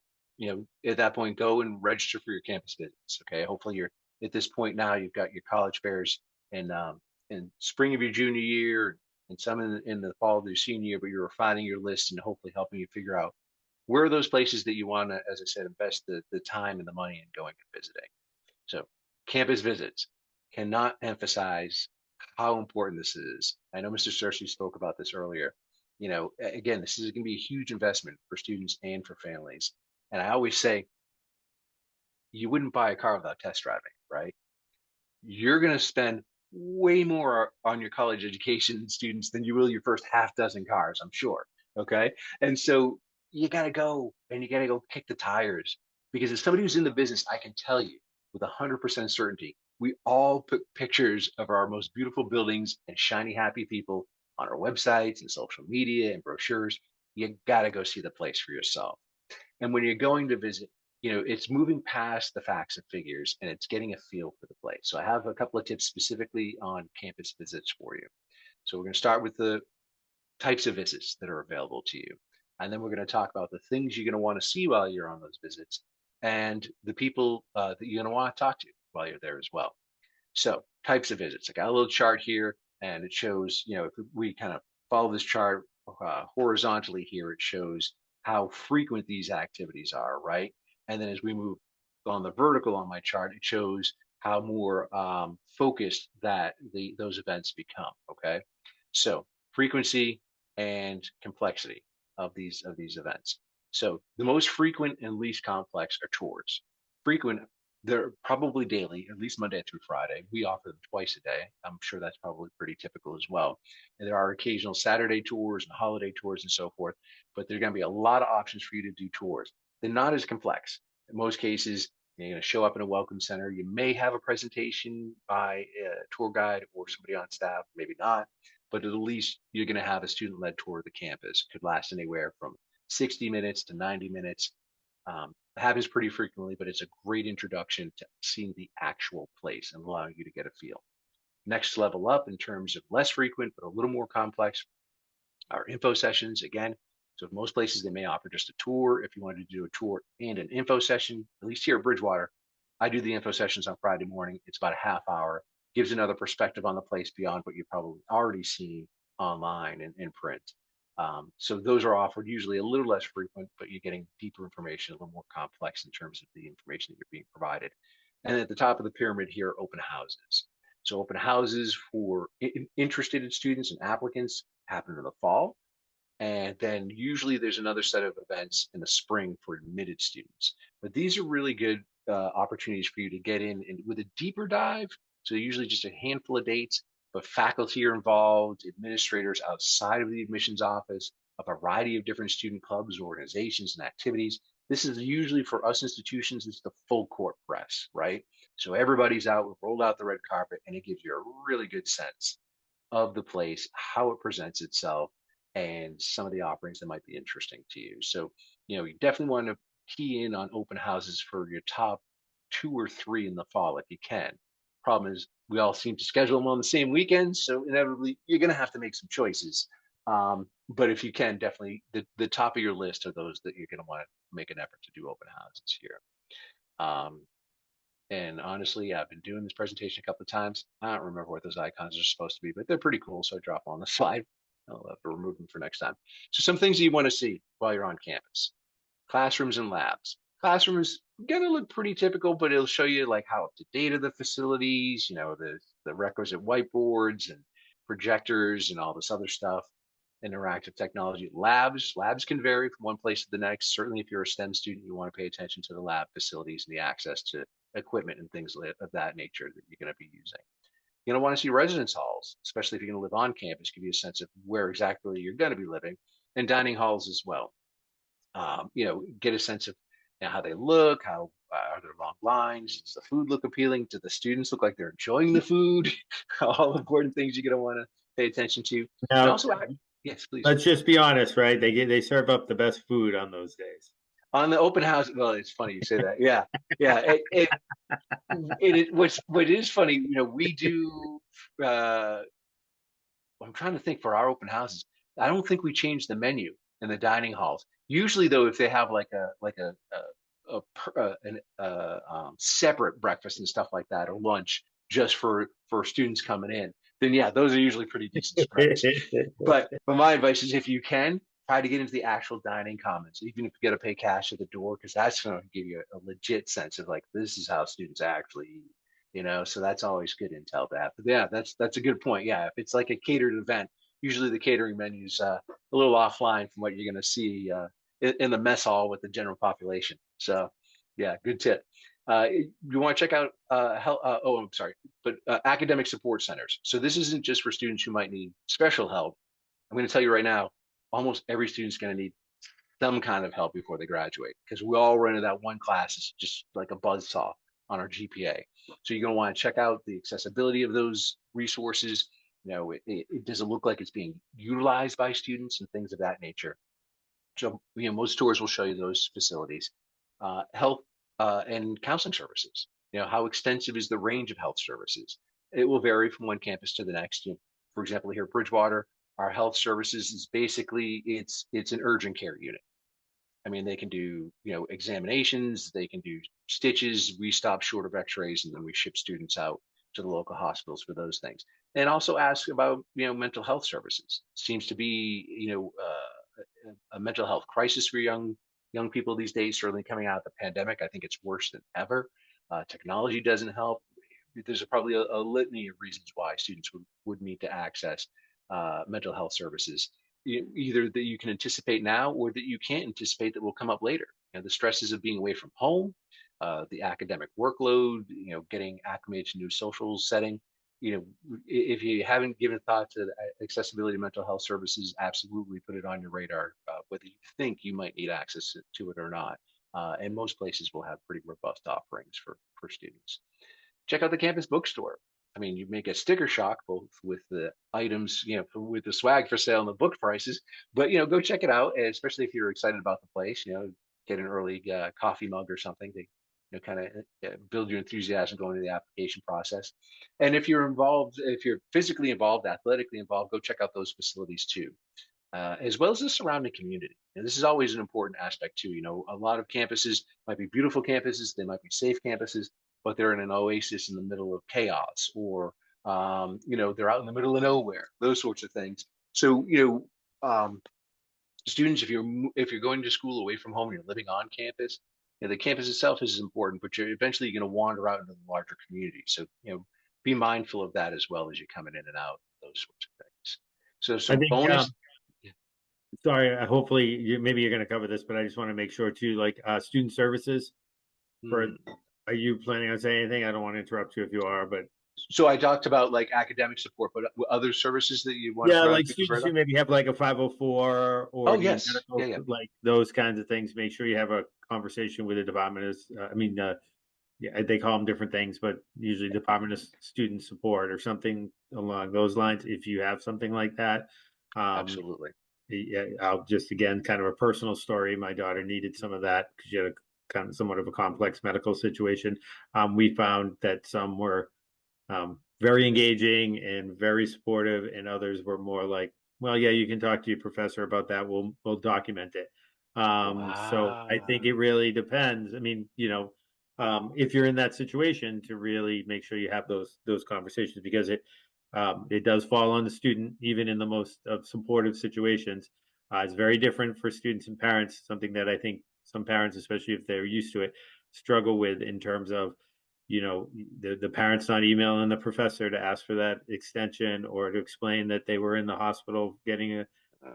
at that point, go and register for your campus visits. Okay, hopefully you're at this point now. You've got your college fairs in spring of your junior year, and some in the fall of your senior year. But you're refining your list and hopefully helping you figure out where are those places that you want to, as I said, invest the time and the money in going and visiting. So campus visits, cannot emphasize how important this is. I know Mr. Cersei spoke about this earlier. Again, this is going to be a huge investment for students and for families. And I always say, you wouldn't buy a car without test driving, right? You're going to spend way more on your college education students than you will your first half dozen cars, I'm sure. Okay. And so you got to go kick the tires, because as somebody who's in the business, I can tell you with 100% certainty, we all put pictures of our most beautiful buildings and shiny, happy people on our websites and social media and brochures. You got to go see the place for yourself. And when you're going to visit, it's moving past the facts and figures, and it's getting a feel for the place. So I have a couple of tips specifically on campus visits for you. So we're going to start with the types of visits that are available to you. And then we're going to talk about the things you're going to want to see while you're on those visits, and the people that you're going to want to talk to while you're there as well. So types of visits. I got a little chart here, and it shows, if we kind of follow this chart horizontally here, it shows how frequent these activities are, right? And then as we move on the vertical on my chart, it shows how more focused that those events become. Okay, so frequency and complexity of these events. So the most frequent and least complex are tours. Frequent, they're probably daily, at least Monday through Friday. We offer them twice a day. I'm sure that's probably pretty typical as well. And there are occasional Saturday tours and holiday tours and so forth, but there are going to be a lot of options for you to do tours. They're not as complex. In most cases, you're going to show up in a welcome center. You may have a presentation by a tour guide or somebody on staff, maybe not, but at least you're going to have a student-led tour of the campus. Could last anywhere from 60 minutes to 90 minutes. Happens pretty frequently, but it's a great introduction to seeing the actual place and allowing you to get a feel. Next level up in terms of less frequent, but a little more complex, are info sessions. Again, so most places they may offer just a tour. If you wanted to do a tour and an info session, at least here at Bridgewater, I do the info sessions on Friday morning. It's about a half hour, gives another perspective on the place beyond what you've probably already seen online and in print. So those are offered usually a little less frequent, but you're getting deeper information, a little more complex in terms of the information that you're being provided. And at the top of the pyramid here, open houses. So open houses for interested students and applicants happen in the fall. And then usually there's another set of events in the spring for admitted students. But these are really good opportunities for you to get in and with a deeper dive. So usually just a handful of dates, but faculty are involved, administrators outside of the admissions office, a variety of different student clubs, organizations, and activities. This is usually for us institutions, it's the full court press, right? So everybody's out, we've rolled out the red carpet, and it gives you a really good sense of the place, how it presents itself, and some of the offerings that might be interesting to you. So, you definitely want to key in on open houses for your top 2 or 3 in the fall if you can. Problem is, we all seem to schedule them on the same weekends, so inevitably you're going to have to make some choices. But if you can, definitely the top of your list are those that you're going to want to make an effort to do open houses here. And honestly, I've been doing this presentation a couple of times. I don't remember what those icons are supposed to be, but they're pretty cool. So I drop them on the slide. I'll have to remove them for next time. So some things that you want to see while you're on campus: classrooms and labs. Classrooms gonna look pretty typical, but it'll show you like how up to date are the facilities, the requisite whiteboards and projectors and all this other stuff. Interactive technology. Labs can vary from one place to the next. Certainly, if you're a STEM student, you want to pay attention to the lab facilities and the access to equipment and things of that nature that you're going to be using. You're going to want to see residence halls, especially if you're going to live on campus, give you a sense of where exactly you're going to be living, and dining halls as well. Get a sense of how they look, how are there long lines, does the food look appealing, do the students look like they're enjoying the food? All important things you're going to want to pay attention to. And Now, also, yes, please. let's just be honest, right? They serve up the best food on those days. On the open house, well, it's funny you say that. Yeah, yeah. What is funny, we do. I'm trying to think for our open houses. I don't think we change the menu in the dining halls. Usually, though, if they have like a separate breakfast and stuff like that, or lunch just for students coming in, then yeah, those are usually pretty decent spreads. But my advice is, if you can, try to get into the actual dining commons, even if you got to pay cash at the door, because that's going to give you a legit sense of like, this is how students actually eat, so that's always good intel to have. But yeah, that's a good point. Yeah, if it's like a catered event, usually the catering menu's a little offline from what you're going to see in the mess hall with the general population. So yeah, good tip. You want to check out academic support centers. So this isn't just for students who might need special help. I'm going to tell you right now, almost every student's going to need some kind of help before they graduate, because we all run into that one class. It's just like a buzzsaw on our GPA. So you're going to want to check out the accessibility of those resources. Does it look like it's being utilized by students and things of that nature? So, most tours will show you those facilities. Health and counseling services. How extensive is the range of health services? It will vary from one campus to the next. For example, here at Bridgewater, our health services is basically it's an urgent care unit. I mean, they can do examinations, they can do stitches. We stop short of X-rays, and then we ship students out to the local hospitals for those things. And also ask about mental health services. Seems to be a mental health crisis for young people these days. Certainly coming out of the pandemic, I think it's worse than ever. Technology doesn't help. There's probably a litany of reasons why students would need to access mental health services, either that you can anticipate now or that you can't anticipate that will come up later. The stresses of being away from home, the academic workload, getting acclimated to new social setting. If you haven't given thought to the accessibility of mental health services, absolutely put it on your radar, whether you think you might need access to it or not. And most places will have pretty robust offerings for students. Check out the campus bookstore. I mean, you may get sticker shock both with the items, with the swag for sale and the book prices, but go check it out, especially if you're excited about the place. Get an early coffee mug or something to kind of build your enthusiasm going into the application process. And if you're involved, if you're physically involved, athletically involved, go check out those facilities too, as well as the surrounding community. And this is always an important aspect too. A lot of campuses might be beautiful campuses, they might be safe campuses, but they're in an oasis in the middle of chaos, or they're out in the middle of nowhere, those sorts of things. So students, if you're going to school away from home, you're living on campus, the campus itself is important, but you're eventually going to wander out into the larger community. So be mindful of that as well as you're coming in and out, those sorts of things. So I some think, bonus. sorry, maybe you're going to cover this, but I just want to make sure too, like student services. Are you planning on saying anything? I don't want to interrupt you if you are, but So I talked about like academic support, but other services that you want to like pick students further? who maybe have like a 504 or Oh, need yes. medical, Yeah. like those kinds of things. Make sure you have a conversation with the department of, they call them different things, but usually Department of Student Support or something along those lines. If you have something like that, Absolutely. yeah, I'll just, again, kind of a personal story. My daughter needed some of that because she had a kind of somewhat of a complex medical situation. We found that some were very engaging and very supportive, and others were more like, well, yeah, you can talk to your professor about that. We'll document it. So I think Wow. it really depends. I mean, if you're in that situation, to really make sure you have those conversations, because it does fall on the student, even in the most supportive situations. It's very different for students and parents. Something that I think some parents, especially if they're used to it, struggle with in terms of the parents not emailing the professor to ask for that extension or to explain that they were in the hospital getting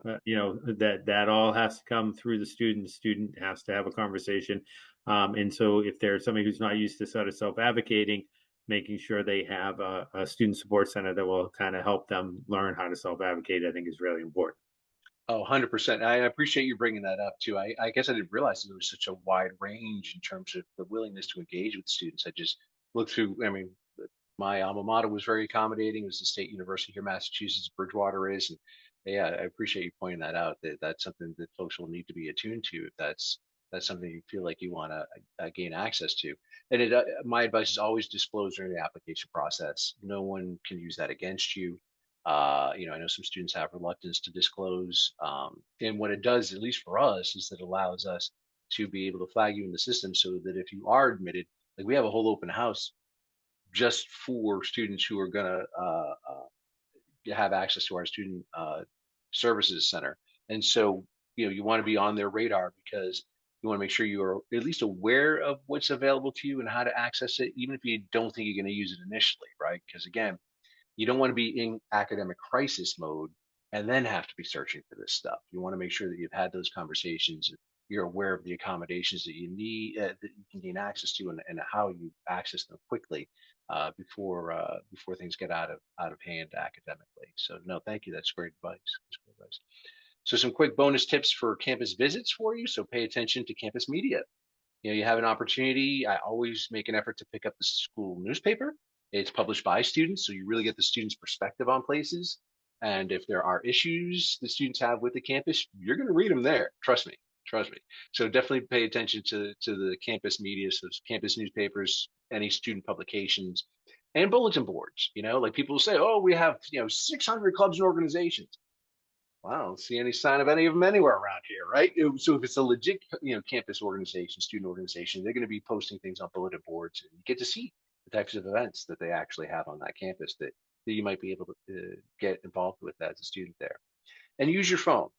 that all has to come through the student has to have a conversation. And so if there's somebody who's not used to sort of self-advocating, making sure they have a student support center that will kind of help them learn how to self-advocate, I think is really important. Oh, 100%. I appreciate you bringing that up too. I guess I didn't realize there was such a wide range in terms of the willingness to engage with students. I just looked through, I mean, my alma mater was very accommodating. It was the State University here, Massachusetts, Bridgewater is. And yeah, I appreciate you pointing that out, that that's something that folks will need to be attuned to if that's something you feel like you want to gain access to. And my advice is always disclose during the application process. No one can use that against you. I know some students have reluctance to disclose. And what it does, at least for us, is that it allows us to be able to flag you in the system so that if you are admitted, like we have a whole open house just for students who are going to have access to our student services center. And so, you want to be on their radar because you want to make sure you are at least aware of what's available to you and how to access it, even if you don't think you're going to use it initially, right? Because again, you don't want to be in academic crisis mode and then have to be searching for this stuff. You want to make sure that you've had those conversations, you're aware of the accommodations that you need, that you can gain access to, and how you access them quickly before things get out of hand academically. So no, thank you. That's great advice. That's great advice. So some quick bonus tips for campus visits for you. So pay attention to campus media. You have an opportunity. I always make an effort to pick up the school newspaper. It's published by students, so you really get the students' perspective on places. And if there are issues the students have with the campus, you're going to read them there. Trust me. Trust me. So definitely pay attention to the campus media, so campus newspapers, any student publications, and bulletin boards. Like people say, oh, we have 600 clubs and organizations. Well, I don't see any sign of any of them anywhere around here, right? So if it's a legit, campus organization, student organization, they're going to be posting things on bulletin boards, and you get to see the types of events that they actually have on that campus that you might be able to get involved with as a student there. And use your phone.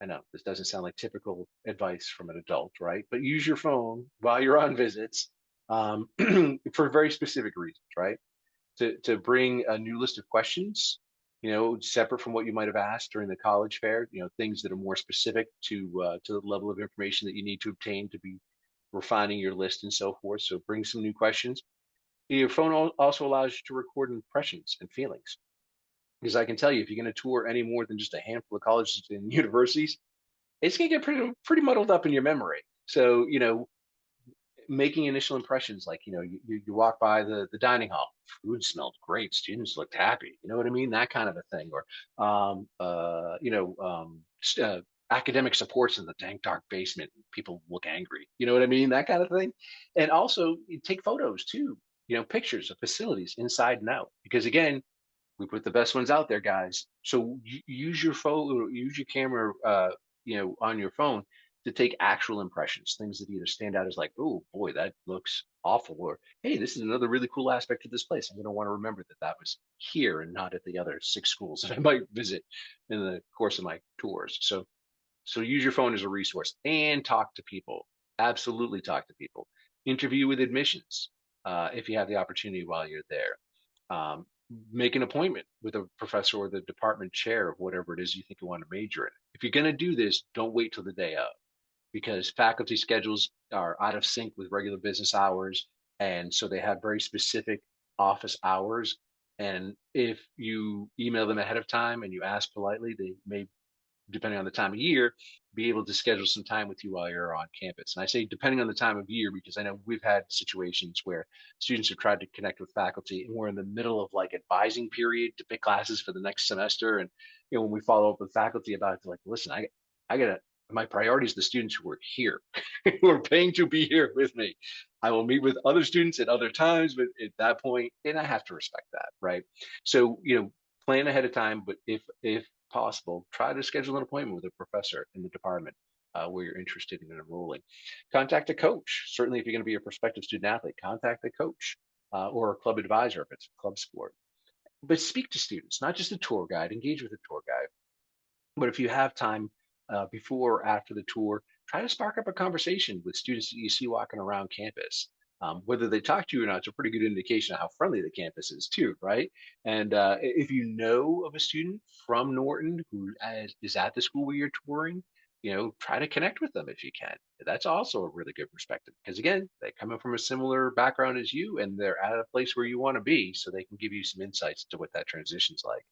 I know this doesn't sound like typical advice from an adult, right? But use your phone while you're on visits for very specific reasons, right? To bring a new list of questions, separate from what you might have asked during the college fair, things that are more specific to the level of information that you need to obtain to be refining your list and so forth. So bring some new questions. Your phone also allows you to record impressions and feelings. Because I can tell you, if you're going to tour any more than just a handful of colleges and universities, it's going to get pretty muddled up in your memory. So, making initial impressions, like, you walk by the dining hall, food smelled great, students looked happy, you know what I mean? That kind of a thing. Or, academic supports in the dank, dark basement, people look angry, you know what I mean? That kind of thing. And also you take photos too, pictures of facilities inside and out, because again, we put the best ones out there, guys. So use your phone, use your camera, on your phone to take actual impressions, things that either stand out as like, oh boy, that looks awful, or hey, this is another really cool aspect of this place. I'm going to want to remember that that was here and not at the other 6 schools that I might visit in the course of my tours. So use your phone as a resource and talk to people. Absolutely talk to people. Interview with admissions if you have the opportunity while you're there. Make an appointment with a professor or the department chair of whatever it is you think you want to major in. If you're going to do this, don't wait till the day of, because faculty schedules are out of sync with regular business hours. And so they have very specific office hours. And if you email them ahead of time and you ask politely, they may, depending on the time of year, be able to schedule some time with you while you're on campus. And I say depending on the time of year, because I know we've had situations where students have tried to connect with faculty and we're in the middle of like advising period to pick classes for the next semester. And when we follow up with faculty about it, they're like, listen, I gotta, my priority is the students who are here, who are paying to be here with me. I will meet with other students at other times, but at that point, and I have to respect that, right? So, plan ahead of time, but if possible, try to schedule an appointment with a professor in the department where you're interested in enrolling. Contact a coach. Certainly, if you're going to be a prospective student athlete, contact a coach or a club advisor if it's a club sport. But speak to students, not just a tour guide. Engage with a tour guide. But if you have time before or after the tour, try to spark up a conversation with students that you see walking around campus. Whether they talk to you or not, it's a pretty good indication of how friendly the campus is too, right? And if you know of a student from Norton who is at the school where you're touring, try to connect with them if you can. That's also a really good perspective, because again, they come in from a similar background as you and they're at a place where you want to be, so they can give you some insights into what that transition's like.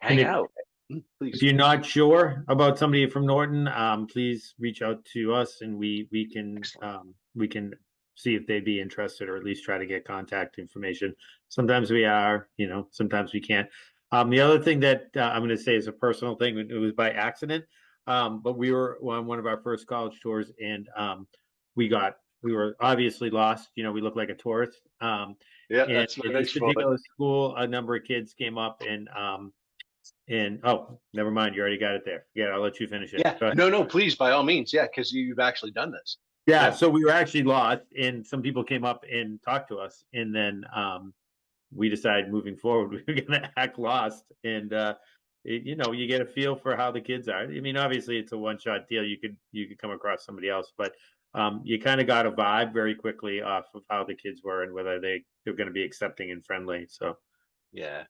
And Hang out. if Please. you're not sure about somebody from Norton, please reach out to us and we can see if they'd be interested, or at least try to get contact information. Sometimes we are, sometimes we can't. The other thing that I'm going to say is a personal thing. It was by accident, but we were on one of our first college tours, and we were obviously lost. We looked like a tourist. Yeah, And that's my in next this bullet. particular school, a number of kids came up and oh, never mind. You already got it there. Yeah, I'll let you finish it. Yeah, no, please, by all means. Yeah, because you've actually done this. Yeah, Yeah. so we were actually lost, and some people came up and talked to us, and then we decided moving forward we were going to act lost, and you get a feel for how the kids are. I mean, obviously it's a one-shot deal. You could come across somebody else, but you kind of got a vibe very quickly off of how the kids were and whether they're going to be accepting and friendly. So Yeah.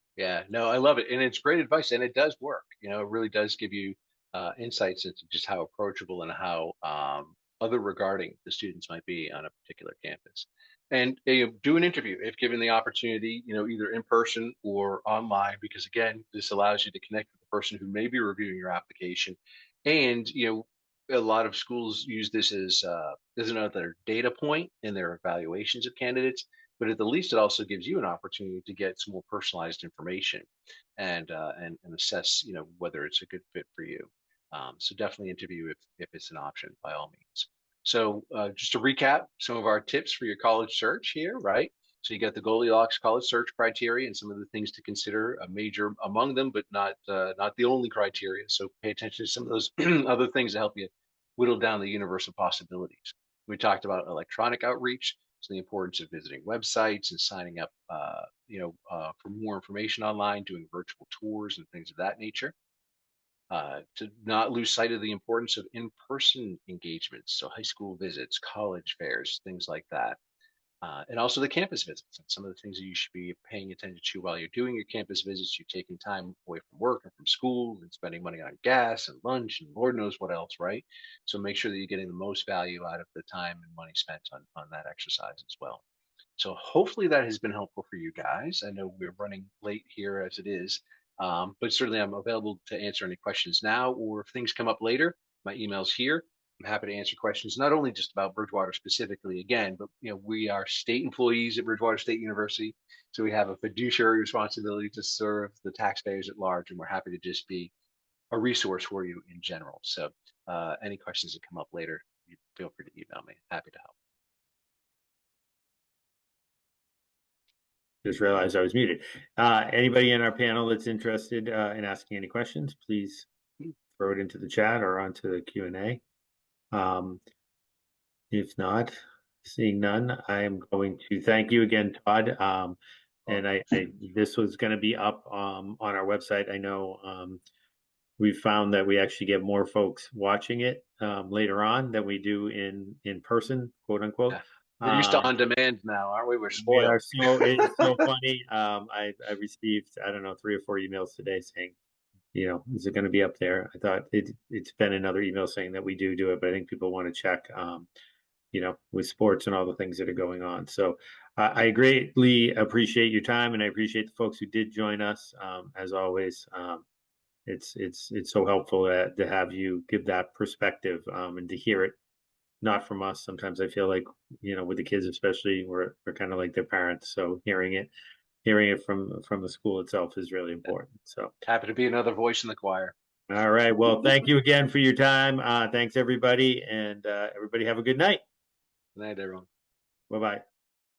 No, I love it, and it's great advice, and it does work. It really does give you insights into just how approachable and how other regarding the students might be on a particular campus. And do an interview if given the opportunity, either in person or online, because again, this allows you to connect with the person who may be reviewing your application. And a lot of schools use this as another data point in their evaluations of candidates, but at the least it also gives you an opportunity to get some more personalized information and assess whether it's a good fit for you. So definitely interview if it's an option, by all means. So just to recap some of our tips for your college search here, right? So you got the Goldilocks college search criteria and some of the things to consider, a major among them, but not the only criteria. So pay attention to some of those other things to help you whittle down the universe of possibilities. We talked about electronic outreach, so the importance of visiting websites and signing up, for more information online, doing virtual tours and things of that nature. to not lose sight of the importance of in-person engagements, so high school visits, college fairs, things like that. And also the campus visits and some of the things that you should be paying attention to while you're doing your campus visits. You're taking time away from work and from school and spending money on gas and lunch and Lord knows what else, right? So make sure that you're getting the most value out of the time and money spent on that exercise as well. So hopefully that has been helpful for you guys. I know we're running late here as it is, but certainly I'm available to answer any questions now, or if things come up later, my email's here. I'm happy to answer questions, not only just about Bridgewater specifically again, but we are state employees at Bridgewater State University. So we have a fiduciary responsibility to serve the taxpayers at large, and we're happy to just be a resource for you in general. So any questions that come up later, you feel free to email me. Happy to help. Just realized I was muted. Anybody in our panel that's interested in asking any questions, please throw it into the chat or onto the Q&A. If not, seeing none, I am going to thank you again, Todd. And this was going to be up on our website. I know we found that we actually get more folks watching it later on than we do in person, quote unquote. Yeah. We're used to on demand now, aren't we? We're spoiled. We are, so it's so funny. I received, I don't know, 3 or 4 emails today saying, is it going to be up there? I thought it's been another email saying that we do it, but I think people want to check, with sports and all the things that are going on. So I greatly appreciate your time, and I appreciate the folks who did join us. As always, it's so helpful to have you give that perspective and to hear it. Not from us. Sometimes I feel like, with the kids, especially, we're kind of like their parents. So hearing it from the school itself is really important. So happy to be another voice in the choir. All right. Well, thank you again for your time. Thanks everybody, and everybody have a good night. Good night, everyone. Bye-bye.